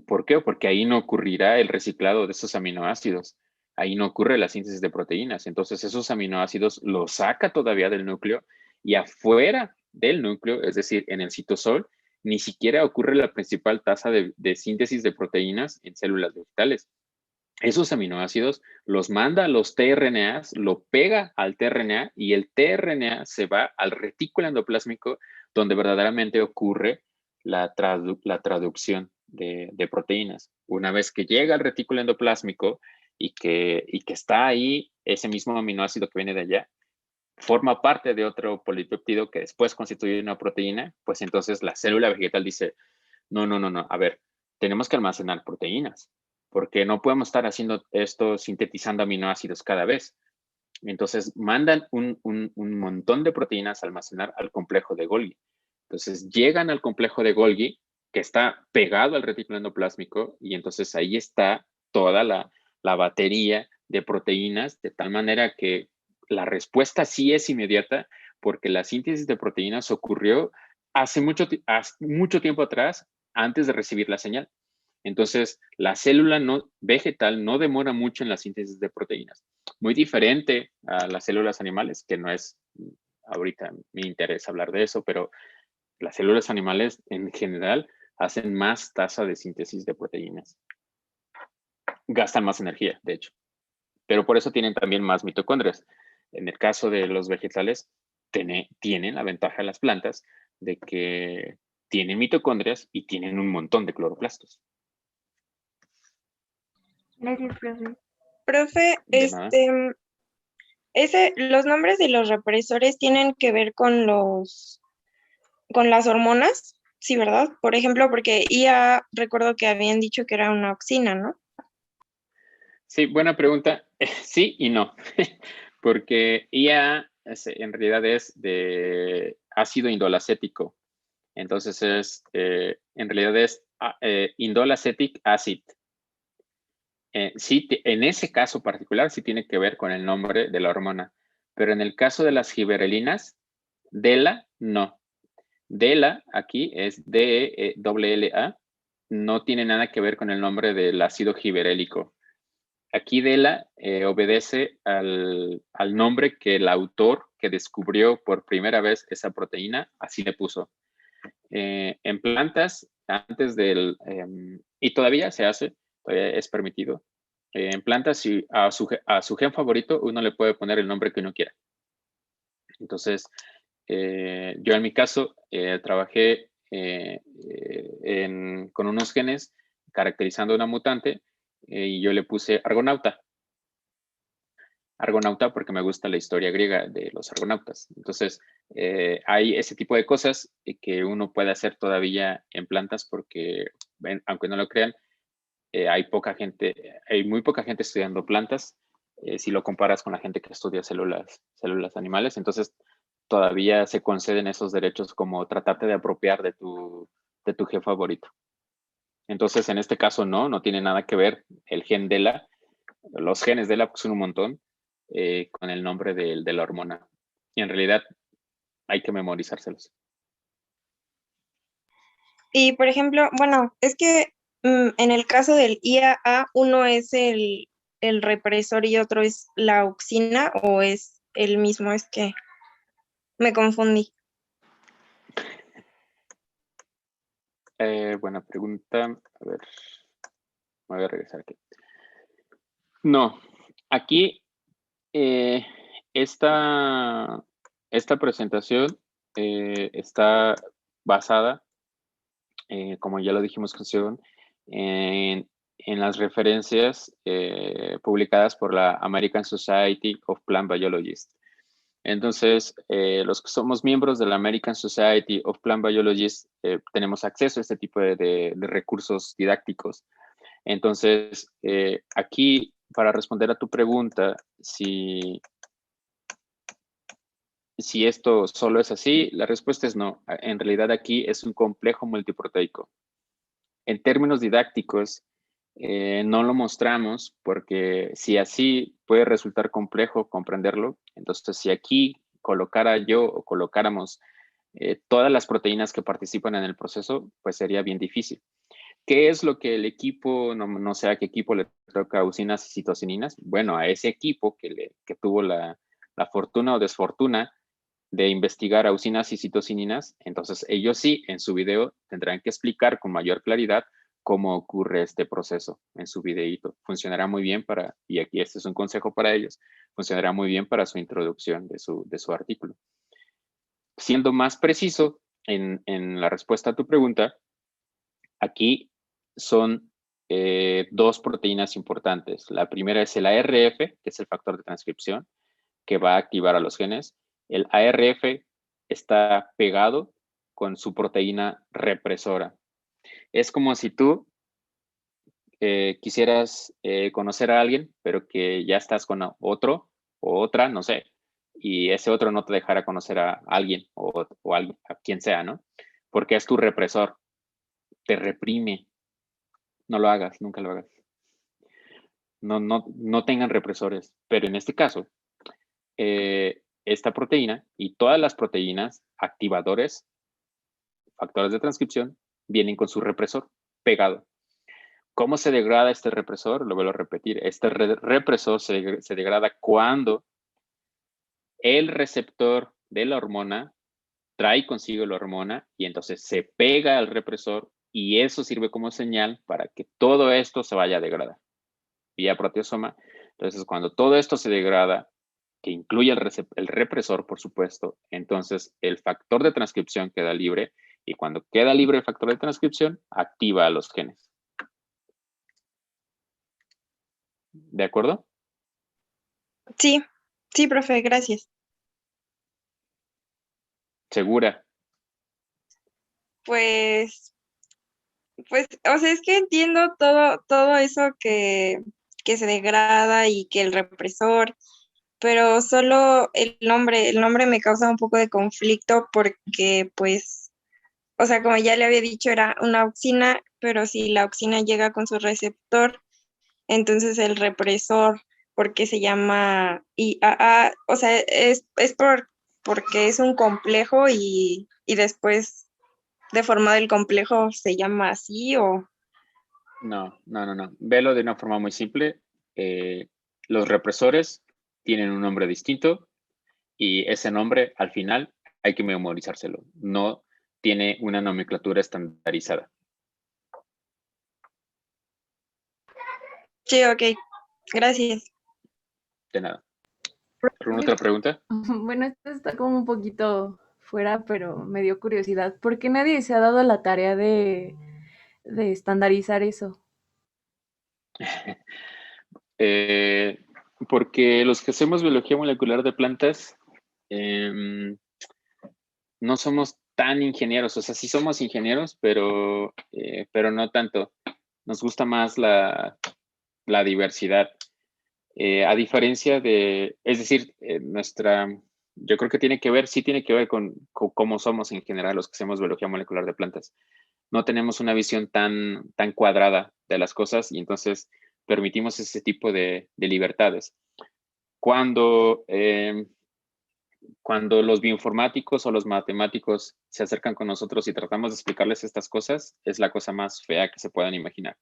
¿Por qué? Porque ahí no ocurrirá el reciclado de esos aminoácidos. Ahí no ocurre la síntesis de proteínas. Entonces, esos aminoácidos los saca todavía del núcleo y afuera del núcleo, es decir, en el citosol, ni siquiera ocurre la principal tasa de síntesis de proteínas en células vegetales. Esos aminoácidos los manda a los tRNAs, lo pega al tRNA y el tRNA se va al retículo endoplásmico donde verdaderamente ocurre la traducción de proteínas. Una vez que llega al retículo endoplásmico y que está ahí ese mismo aminoácido que viene de allá, forma parte de otro polipéptido que después constituye una proteína, pues entonces la célula vegetal dice, no, a ver, tenemos que almacenar proteínas, porque no podemos estar haciendo esto sintetizando aminoácidos cada vez. Entonces mandan un montón de proteínas a almacenar al complejo de Golgi. Entonces llegan al complejo de Golgi, que está pegado al retículo endoplásmico, y entonces ahí está toda la batería de proteínas, de tal manera que la respuesta sí es inmediata, porque la síntesis de proteínas ocurrió hace mucho tiempo atrás, antes de recibir la señal. Entonces, la célula vegetal no demora mucho en la síntesis de proteínas. Muy diferente a las células animales, que no es, ahorita me interesa hablar de eso, pero las células animales en general hacen más tasa de síntesis de proteínas. Gastan más energía, de hecho. Pero por eso tienen también más mitocondrias. En el caso de los vegetales, tienen la ventaja de las plantas de que tienen mitocondrias y tienen un montón de cloroplastos. Gracias, profe. Profe, los nombres de los represores tienen que ver con las hormonas, sí, ¿verdad? Por ejemplo, porque IA, recuerdo que habían dicho que era una auxina, ¿no? Sí, buena pregunta. Sí y no. Porque IA en realidad es de ácido indolacético. Entonces en realidad es indole acetic acid. Sí, en ese caso particular sí tiene que ver con el nombre de la hormona, pero en el caso de las giberelinas, DELA no. DELA aquí es DELLA, no tiene nada que ver con el nombre del ácido giberélico. Aquí DELA obedece al nombre que el autor que descubrió por primera vez esa proteína, así le puso. En plantas, antes del, y todavía se hace, todavía es permitido, en plantas si a su gen favorito uno le puede poner el nombre que uno quiera. Entonces, yo en mi caso trabajé con unos genes caracterizando una mutante y yo le puse argonauta. Argonauta porque me gusta la historia griega de los argonautas. Entonces, hay ese tipo de cosas que uno puede hacer todavía en plantas porque, aunque no lo crean, hay muy poca gente estudiando plantas si lo comparas con la gente que estudia células animales. Entonces, todavía se conceden esos derechos como tratarte de apropiar de tu gen favorito. Entonces, en este caso no tiene nada que ver el gen DELA, los genes DELA pues, son un montón, con el nombre de la hormona. Y en realidad hay que memorizárselos. Y por ejemplo, bueno, es que en el caso del IAA, uno es el represor y otro es la auxina, o es el mismo, es que me confundí. Buena pregunta. A ver, me voy a regresar aquí. No, aquí esta presentación está basada, como ya lo dijimos con Sion, en las referencias publicadas por la American Society of Plant Biologists. Entonces, los que somos miembros de la American Society of Plant Biologists tenemos acceso a este tipo de recursos didácticos. Entonces, aquí, para responder a tu pregunta, si esto solo es así, la respuesta es no. En realidad aquí es un complejo multiproteico. En términos didácticos, no lo mostramos porque si así puede resultar complejo comprenderlo, entonces si aquí colocara yo o colocáramos todas las proteínas que participan en el proceso, pues sería bien difícil. ¿Qué es lo que el equipo, no sé a qué equipo le toca auxinas y citosininas? Bueno, a ese equipo que tuvo la fortuna o desfortuna de investigar auxinas y citosininas, entonces ellos sí, en su video, tendrán que explicar con mayor claridad cómo ocurre este proceso en su videíto. Funcionará muy bien y aquí este es un consejo para ellos, funcionará muy bien para su introducción de su artículo. Siendo más preciso en la respuesta a tu pregunta, aquí son dos proteínas importantes. La primera es el ARF, que es el factor de transcripción, que va a activar a los genes. El ARF está pegado con su proteína represora. Es como si tú quisieras conocer a alguien, pero que ya estás con otro o otra, no sé, y ese otro no te dejara conocer a alguien o a quien sea, ¿no? Porque es tu represor, te reprime. No lo hagas, nunca lo hagas. No tengan represores, pero en este caso, esta proteína y todas las proteínas activadores, factores de transcripción, vienen con su represor pegado. ¿Cómo se degrada este represor? Lo vuelvo a repetir. Este represor se degrada cuando el receptor de la hormona trae consigo la hormona y entonces se pega al represor y eso sirve como señal para que todo esto se vaya a degradar vía proteasoma. Entonces, cuando todo esto se degrada, que incluye el represor, por supuesto, entonces el factor de transcripción queda libre y cuando queda libre el factor de transcripción, activa a los genes. ¿De acuerdo? Sí, profe, gracias. ¿Segura? Pues, o sea, es que entiendo todo eso que se degrada y que el represor pero solo el nombre me causa un poco de conflicto porque pues, o sea, como ya le había dicho, era una auxina, pero si la auxina llega con su receptor, entonces el represor, porque se llama IAA, o sea, porque es un complejo y después deformado el complejo se llama así o... No. Velo de una forma muy simple. Los represores tienen un nombre distinto y ese nombre al final hay que memorizárselo. No tiene una nomenclatura estandarizada. Sí, ok, gracias. De nada. ¿Alguna otra pregunta? Bueno, esto está como un poquito fuera, pero me dio curiosidad. ¿Por qué nadie se ha dado la tarea de estandarizar eso? Porque los que hacemos biología molecular de plantas no somos tan ingenieros, o sea, sí somos ingenieros, pero no tanto. Nos gusta más la diversidad. A diferencia de, es decir, yo creo que sí tiene que ver con cómo somos en general los que hacemos biología molecular de plantas. No tenemos una visión tan cuadrada de las cosas y entonces permitimos ese tipo de libertades. Cuando los bioinformáticos o los matemáticos se acercan con nosotros y tratamos de explicarles estas cosas, es la cosa más fea que se puedan imaginar.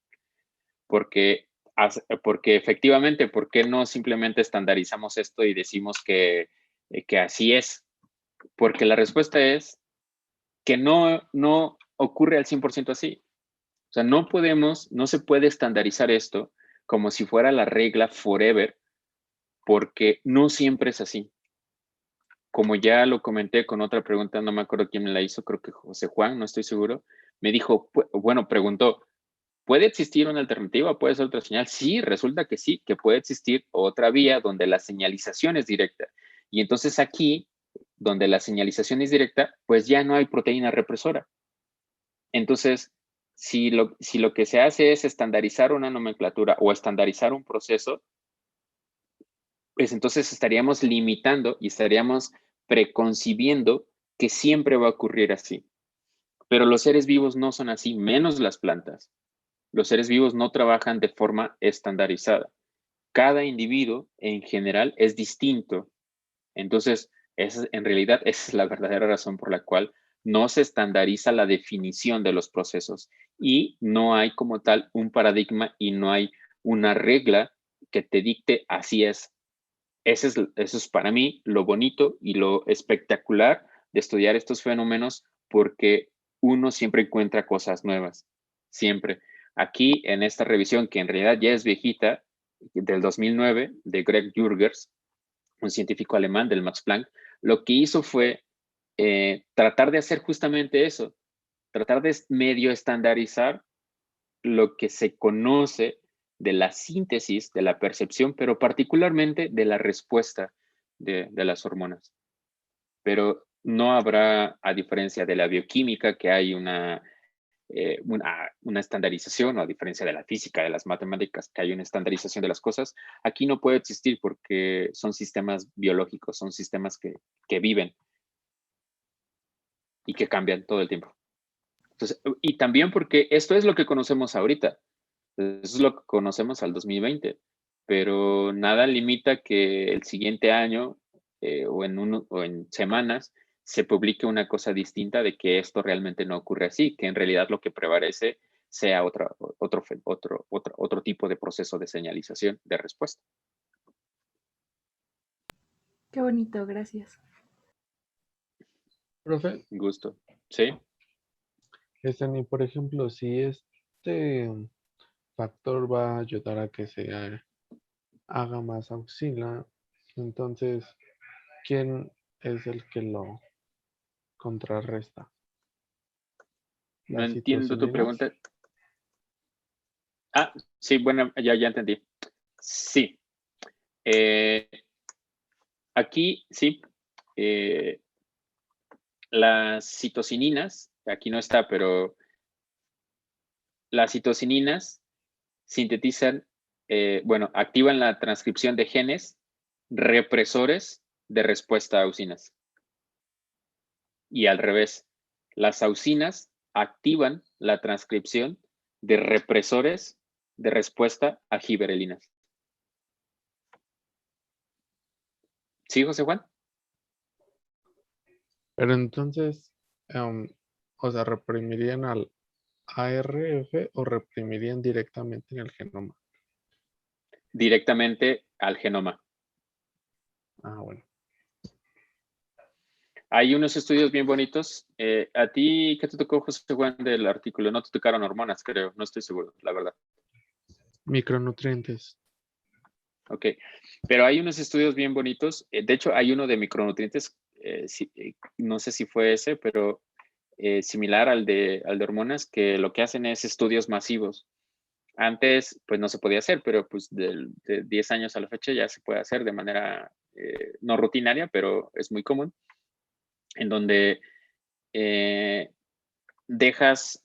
Porque efectivamente, ¿por qué no simplemente estandarizamos esto y decimos que así es? Porque la respuesta es que no ocurre al 100% así. O sea, no se puede estandarizar esto como si fuera la regla forever, porque no siempre es así. Como ya lo comenté con otra pregunta, no me acuerdo quién me la hizo, creo que José Juan, no estoy seguro, me dijo, preguntó, ¿puede existir una alternativa? ¿Puede ser otra señal? Sí, resulta que sí, que puede existir otra vía donde la señalización es directa. Y entonces aquí, donde la señalización es directa, pues ya no hay proteína represora. Entonces, si lo que se hace es estandarizar una nomenclatura o estandarizar un proceso, pues entonces estaríamos limitando y estaríamos preconcibiendo que siempre va a ocurrir así. Pero los seres vivos no son así, menos las plantas. Los seres vivos no trabajan de forma estandarizada. Cada individuo en general es distinto. Entonces, en realidad, esa es la verdadera razón por la cual no se estandariza la definición de los procesos y no hay como tal un paradigma y no hay una regla que te dicte así es. Eso es para mí lo bonito y lo espectacular de estudiar estos fenómenos porque uno siempre encuentra cosas nuevas, siempre. Aquí en esta revisión, que en realidad ya es viejita, del 2009, de Greg Jürgens, un científico alemán del Max Planck, lo que hizo fue tratar de hacer justamente eso, tratar de medio estandarizar lo que se conoce de la síntesis, de la percepción, pero particularmente de la respuesta de las hormonas. Pero no habrá, a diferencia de la bioquímica, que hay una estandarización, o a diferencia de la física, de las matemáticas, que hay una estandarización de las cosas, aquí no puede existir porque son sistemas biológicos, son sistemas que viven y que cambian todo el tiempo. Entonces, y también porque esto es lo que conocemos ahorita. Eso es lo que conocemos al 2020, pero nada limita que el siguiente año o en semanas se publique una cosa distinta de que esto realmente no ocurre así, que en realidad lo que prevalece sea otro tipo de proceso de señalización, de respuesta. Qué bonito, gracias. Profe, Gusto. ¿Sí? y por ejemplo, si este factor va a ayudar a que se haga más auxila, entonces, ¿quién es el que lo contrarresta? No ¿Las entiendo tu citocinas? pregunta. Ah, sí, bueno, ya entendí. Sí. Aquí, sí. Las citocininas, aquí no está, pero las citocininas sintetizan, activan la transcripción de genes represores de respuesta a auxinas. Y al revés, las auxinas activan la transcripción de represores de respuesta a giberelinas. ¿Sí, José Juan? Pero entonces, o sea, ¿reprimirían al ARF o reprimirían directamente en el genoma? Directamente al genoma. Ah, bueno. Hay unos estudios bien bonitos. ¿A ti qué te tocó, José Juan, del artículo? No te tocaron hormonas, creo. No estoy seguro, la verdad. Micronutrientes. Ok. Pero hay unos estudios bien bonitos. De hecho, hay uno de micronutrientes. No sé si fue ese, pero similar al de hormonas, que lo que hacen es estudios masivos. Antes, pues no se podía hacer, pero pues de 10 años a la fecha ya se puede hacer de manera no rutinaria, pero es muy común, en donde dejas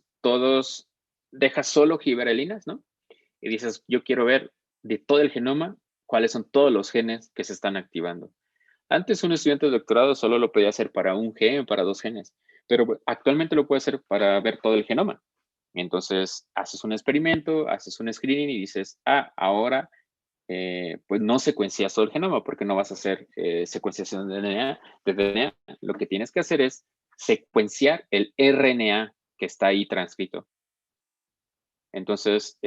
solo giberelinas, ¿no? Y dices, yo quiero ver de todo el genoma cuáles son todos los genes que se están activando. Antes un estudiante de doctorado solo lo podía hacer para un gen, para 2 genes, pero actualmente lo puede hacer para ver todo el genoma. Y entonces haces un experimento, haces un screening y dices, ahora pues no secuencias todo el genoma porque no vas a hacer secuenciación de DNA. Lo que tienes que hacer es secuenciar el RNA que está ahí transcrito. Entonces,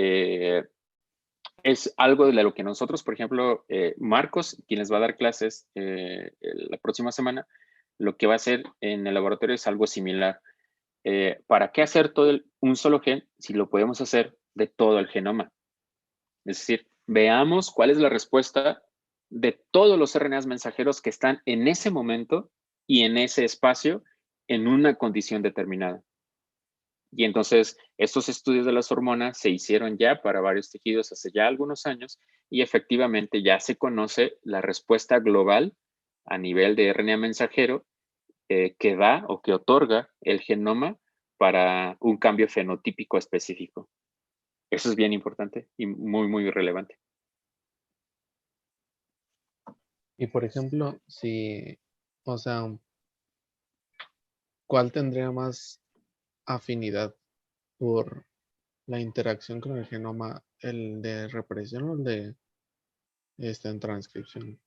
es algo de lo que nosotros, por ejemplo, Marcos, quien les va a dar clases la próxima semana, lo que va a hacer en el laboratorio es algo similar. ¿Para qué hacer un solo gen si lo podemos hacer de todo el genoma? Es decir, veamos cuál es la respuesta de todos los RNAs mensajeros que están en ese momento y en ese espacio en una condición determinada. Y entonces, estos estudios de las hormonas se hicieron ya para varios tejidos hace ya algunos años y efectivamente ya se conoce la respuesta global a nivel de RNA mensajero que da o que otorga el genoma para un cambio fenotípico específico. Eso es bien importante y muy, muy relevante. Y por ejemplo, o sea, ¿cuál tendría más afinidad por la interacción con el genoma, el de represión o el de en transcripción?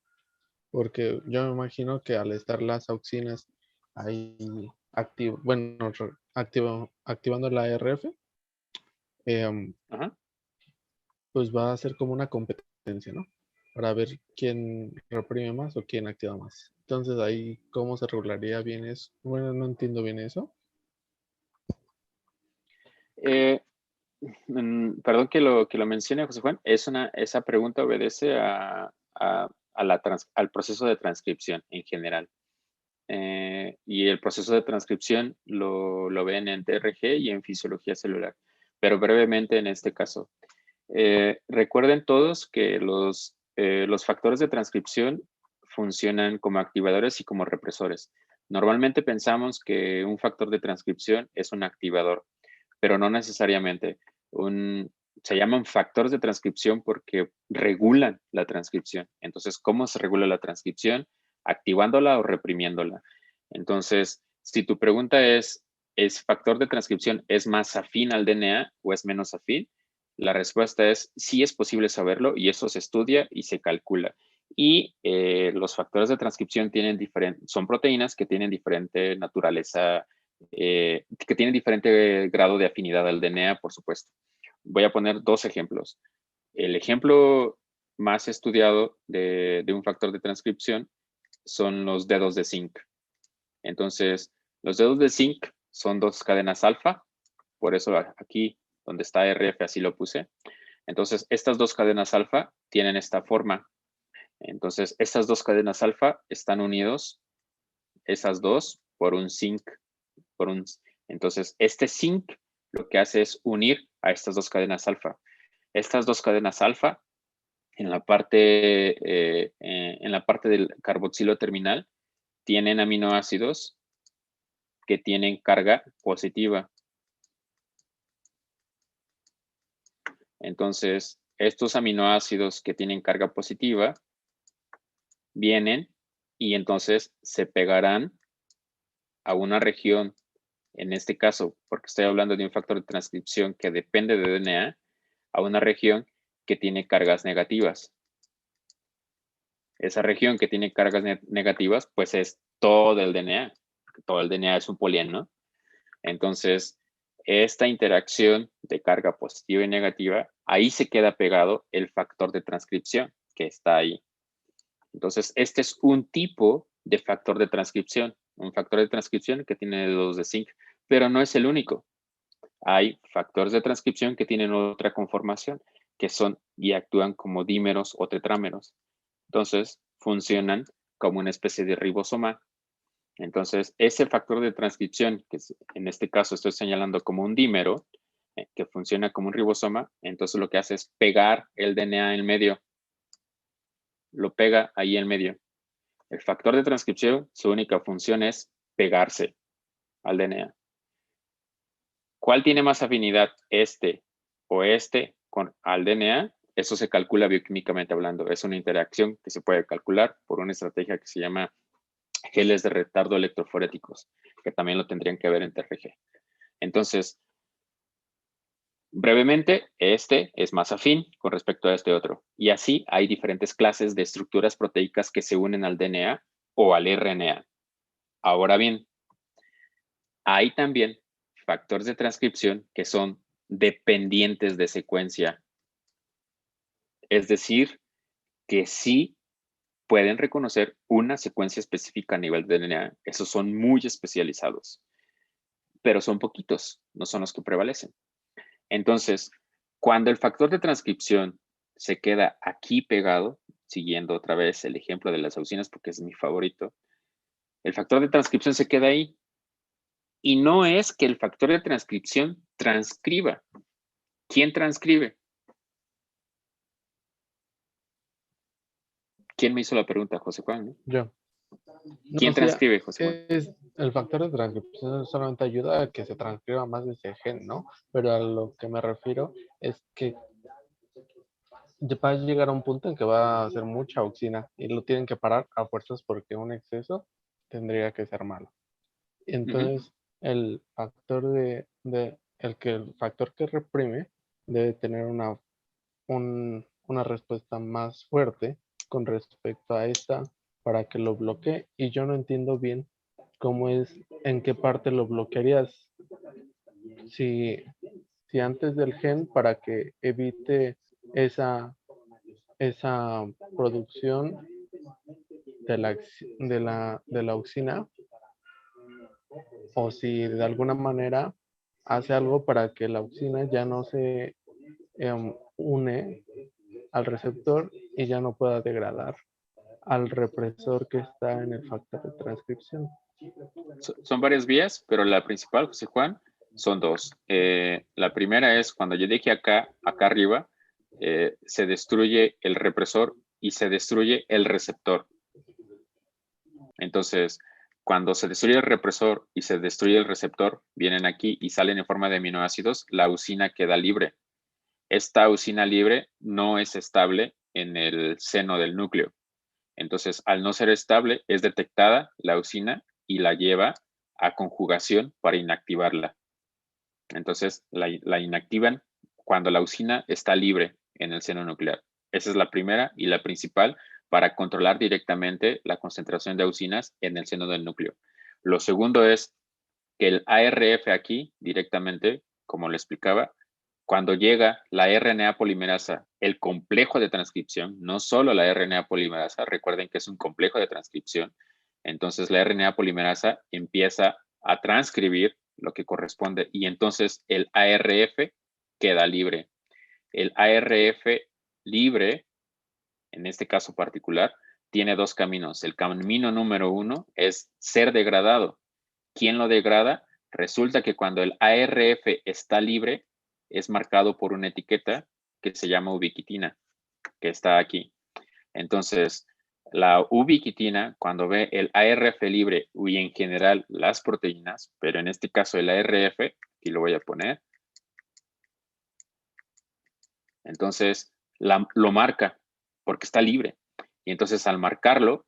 Porque yo me imagino que al estar las auxinas ahí activando la ARF, pues va a ser como una competencia, ¿no? Para ver quién reprime más o quién activa más. Entonces ahí, ¿cómo se regularía bien eso? Bueno, no entiendo bien eso. Perdón que lo mencione, José Juan. Esa pregunta obedece al proceso de transcripción en general. Y el proceso de transcripción lo ven en TRG y en fisiología celular. Pero brevemente en este caso. Recuerden todos que los factores de transcripción funcionan como activadores y como represores. Normalmente pensamos que un factor de transcripción es un activador, pero no necesariamente. Se llaman factores de transcripción porque regulan la transcripción. Entonces, ¿cómo se regula la transcripción? Activándola o reprimiéndola. Entonces, si tu pregunta ¿es factor de transcripción es más afín al DNA o es menos afín? La respuesta es sí, es posible saberlo y eso se estudia y se calcula. Y los factores de transcripción son proteínas que tienen diferente naturaleza, que tienen diferente grado de afinidad al DNA, por supuesto. Voy a poner 2 ejemplos. El ejemplo más estudiado de un factor de transcripción son los dedos de zinc. Entonces, los dedos de zinc son 2 cadenas alfa, por eso aquí donde está RF así lo puse. Entonces, estas 2 cadenas alfa tienen esta forma. Entonces, estas 2 cadenas alfa están unidos, esas 2, por un zinc. Entonces, este zinc lo que hace es unir a estas 2 cadenas alfa. Estas 2 cadenas alfa, en la parte del carboxilo terminal, tienen aminoácidos que tienen carga positiva. Entonces, estos aminoácidos que tienen carga positiva vienen y entonces se pegarán a una región, en este caso, porque estoy hablando de un factor de transcripción que depende de DNA, a una región que tiene cargas negativas. Esa región que tiene cargas negativas, pues es todo el DNA. Todo el DNA es un polién, ¿no? Entonces, esta interacción de carga positiva y negativa, ahí se queda pegado el factor de transcripción que está ahí. Entonces, este es un tipo de factor de transcripción, un factor de transcripción que tiene 2 de zinc, pero no es el único. Hay factores de transcripción que tienen otra conformación, que son y actúan como dímeros o tetrámeros. Entonces, funcionan como una especie de ribosoma. Entonces, ese factor de transcripción, que en este caso estoy señalando como un dímero, que funciona como un ribosoma, entonces lo que hace es pegar el DNA en medio. Lo pega ahí en medio. El factor de transcripción, su única función es pegarse al DNA. ¿Cuál tiene más afinidad, este o este al DNA? Eso se calcula bioquímicamente hablando. Es una interacción que se puede calcular por una estrategia que se llama geles de retardo electroforéticos, que también lo tendrían que ver en TRG. Entonces, brevemente, este es más afín con respecto a este otro. Y así hay diferentes clases de estructuras proteicas que se unen al DNA o al RNA. Ahora bien, hay también factores de transcripción que son dependientes de secuencia. Es decir, que sí pueden reconocer una secuencia específica a nivel de DNA. Esos son muy especializados, pero son poquitos, no son los que prevalecen. Entonces, cuando el factor de transcripción se queda aquí pegado, siguiendo otra vez el ejemplo de las auxinas porque es mi favorito, el factor de transcripción se queda ahí. Y no es que el factor de transcripción transcriba. ¿Quién transcribe? ¿Quién me hizo la pregunta, José Juan? ¿No? Yo. ¿Quién transcribe, José Juan? El factor de transcripción solamente ayuda a que se transcriba más de ese gen, ¿no? Pero a lo que me refiero es que va a llegar a un punto en que va a hacer mucha auxina y lo tienen que parar a fuerzas porque un exceso tendría que ser malo. Entonces, el factor el factor que reprime debe tener una respuesta más fuerte con respecto a esta para que lo bloquee, y yo no entiendo bien en qué parte lo bloquearías. Si antes del gen, para que evite esa producción de la auxina, o si de alguna manera hace algo para que la auxina ya no se une al receptor y ya no pueda degradar al represor que está en el factor de transcripción. Son varias vías, pero la principal, José Juan, son dos. La primera es cuando yo dije acá arriba, se destruye el represor y se destruye el receptor. Entonces, cuando se destruye el represor y se destruye el receptor, vienen aquí y salen en forma de aminoácidos, la auxina queda libre. Esta auxina libre no es estable en el seno del núcleo. Entonces, al no ser estable, es detectada la auxina y la lleva a conjugación para inactivarla. Entonces, la inactivan cuando la auxina está libre en el seno nuclear. Esa es la primera y la principal para controlar directamente la concentración de auxinas en el seno del núcleo. Lo segundo es que el ARF aquí, directamente, como lo explicaba, cuando llega la RNA polimerasa, el complejo de transcripción, no solo la RNA polimerasa, recuerden que es un complejo de transcripción, entonces la RNA polimerasa empieza a transcribir lo que corresponde y entonces el ARF queda libre. El ARF libre, en este caso particular, tiene dos caminos. El camino número 1 es ser degradado. ¿Quién lo degrada? Resulta que cuando el ARF está libre, es marcado por una etiqueta que se llama ubiquitina, que está aquí. Entonces, la ubiquitina, cuando ve el ARF libre y en general las proteínas, pero en este caso el ARF, aquí lo voy a poner, entonces lo marca porque está libre. Y entonces al marcarlo,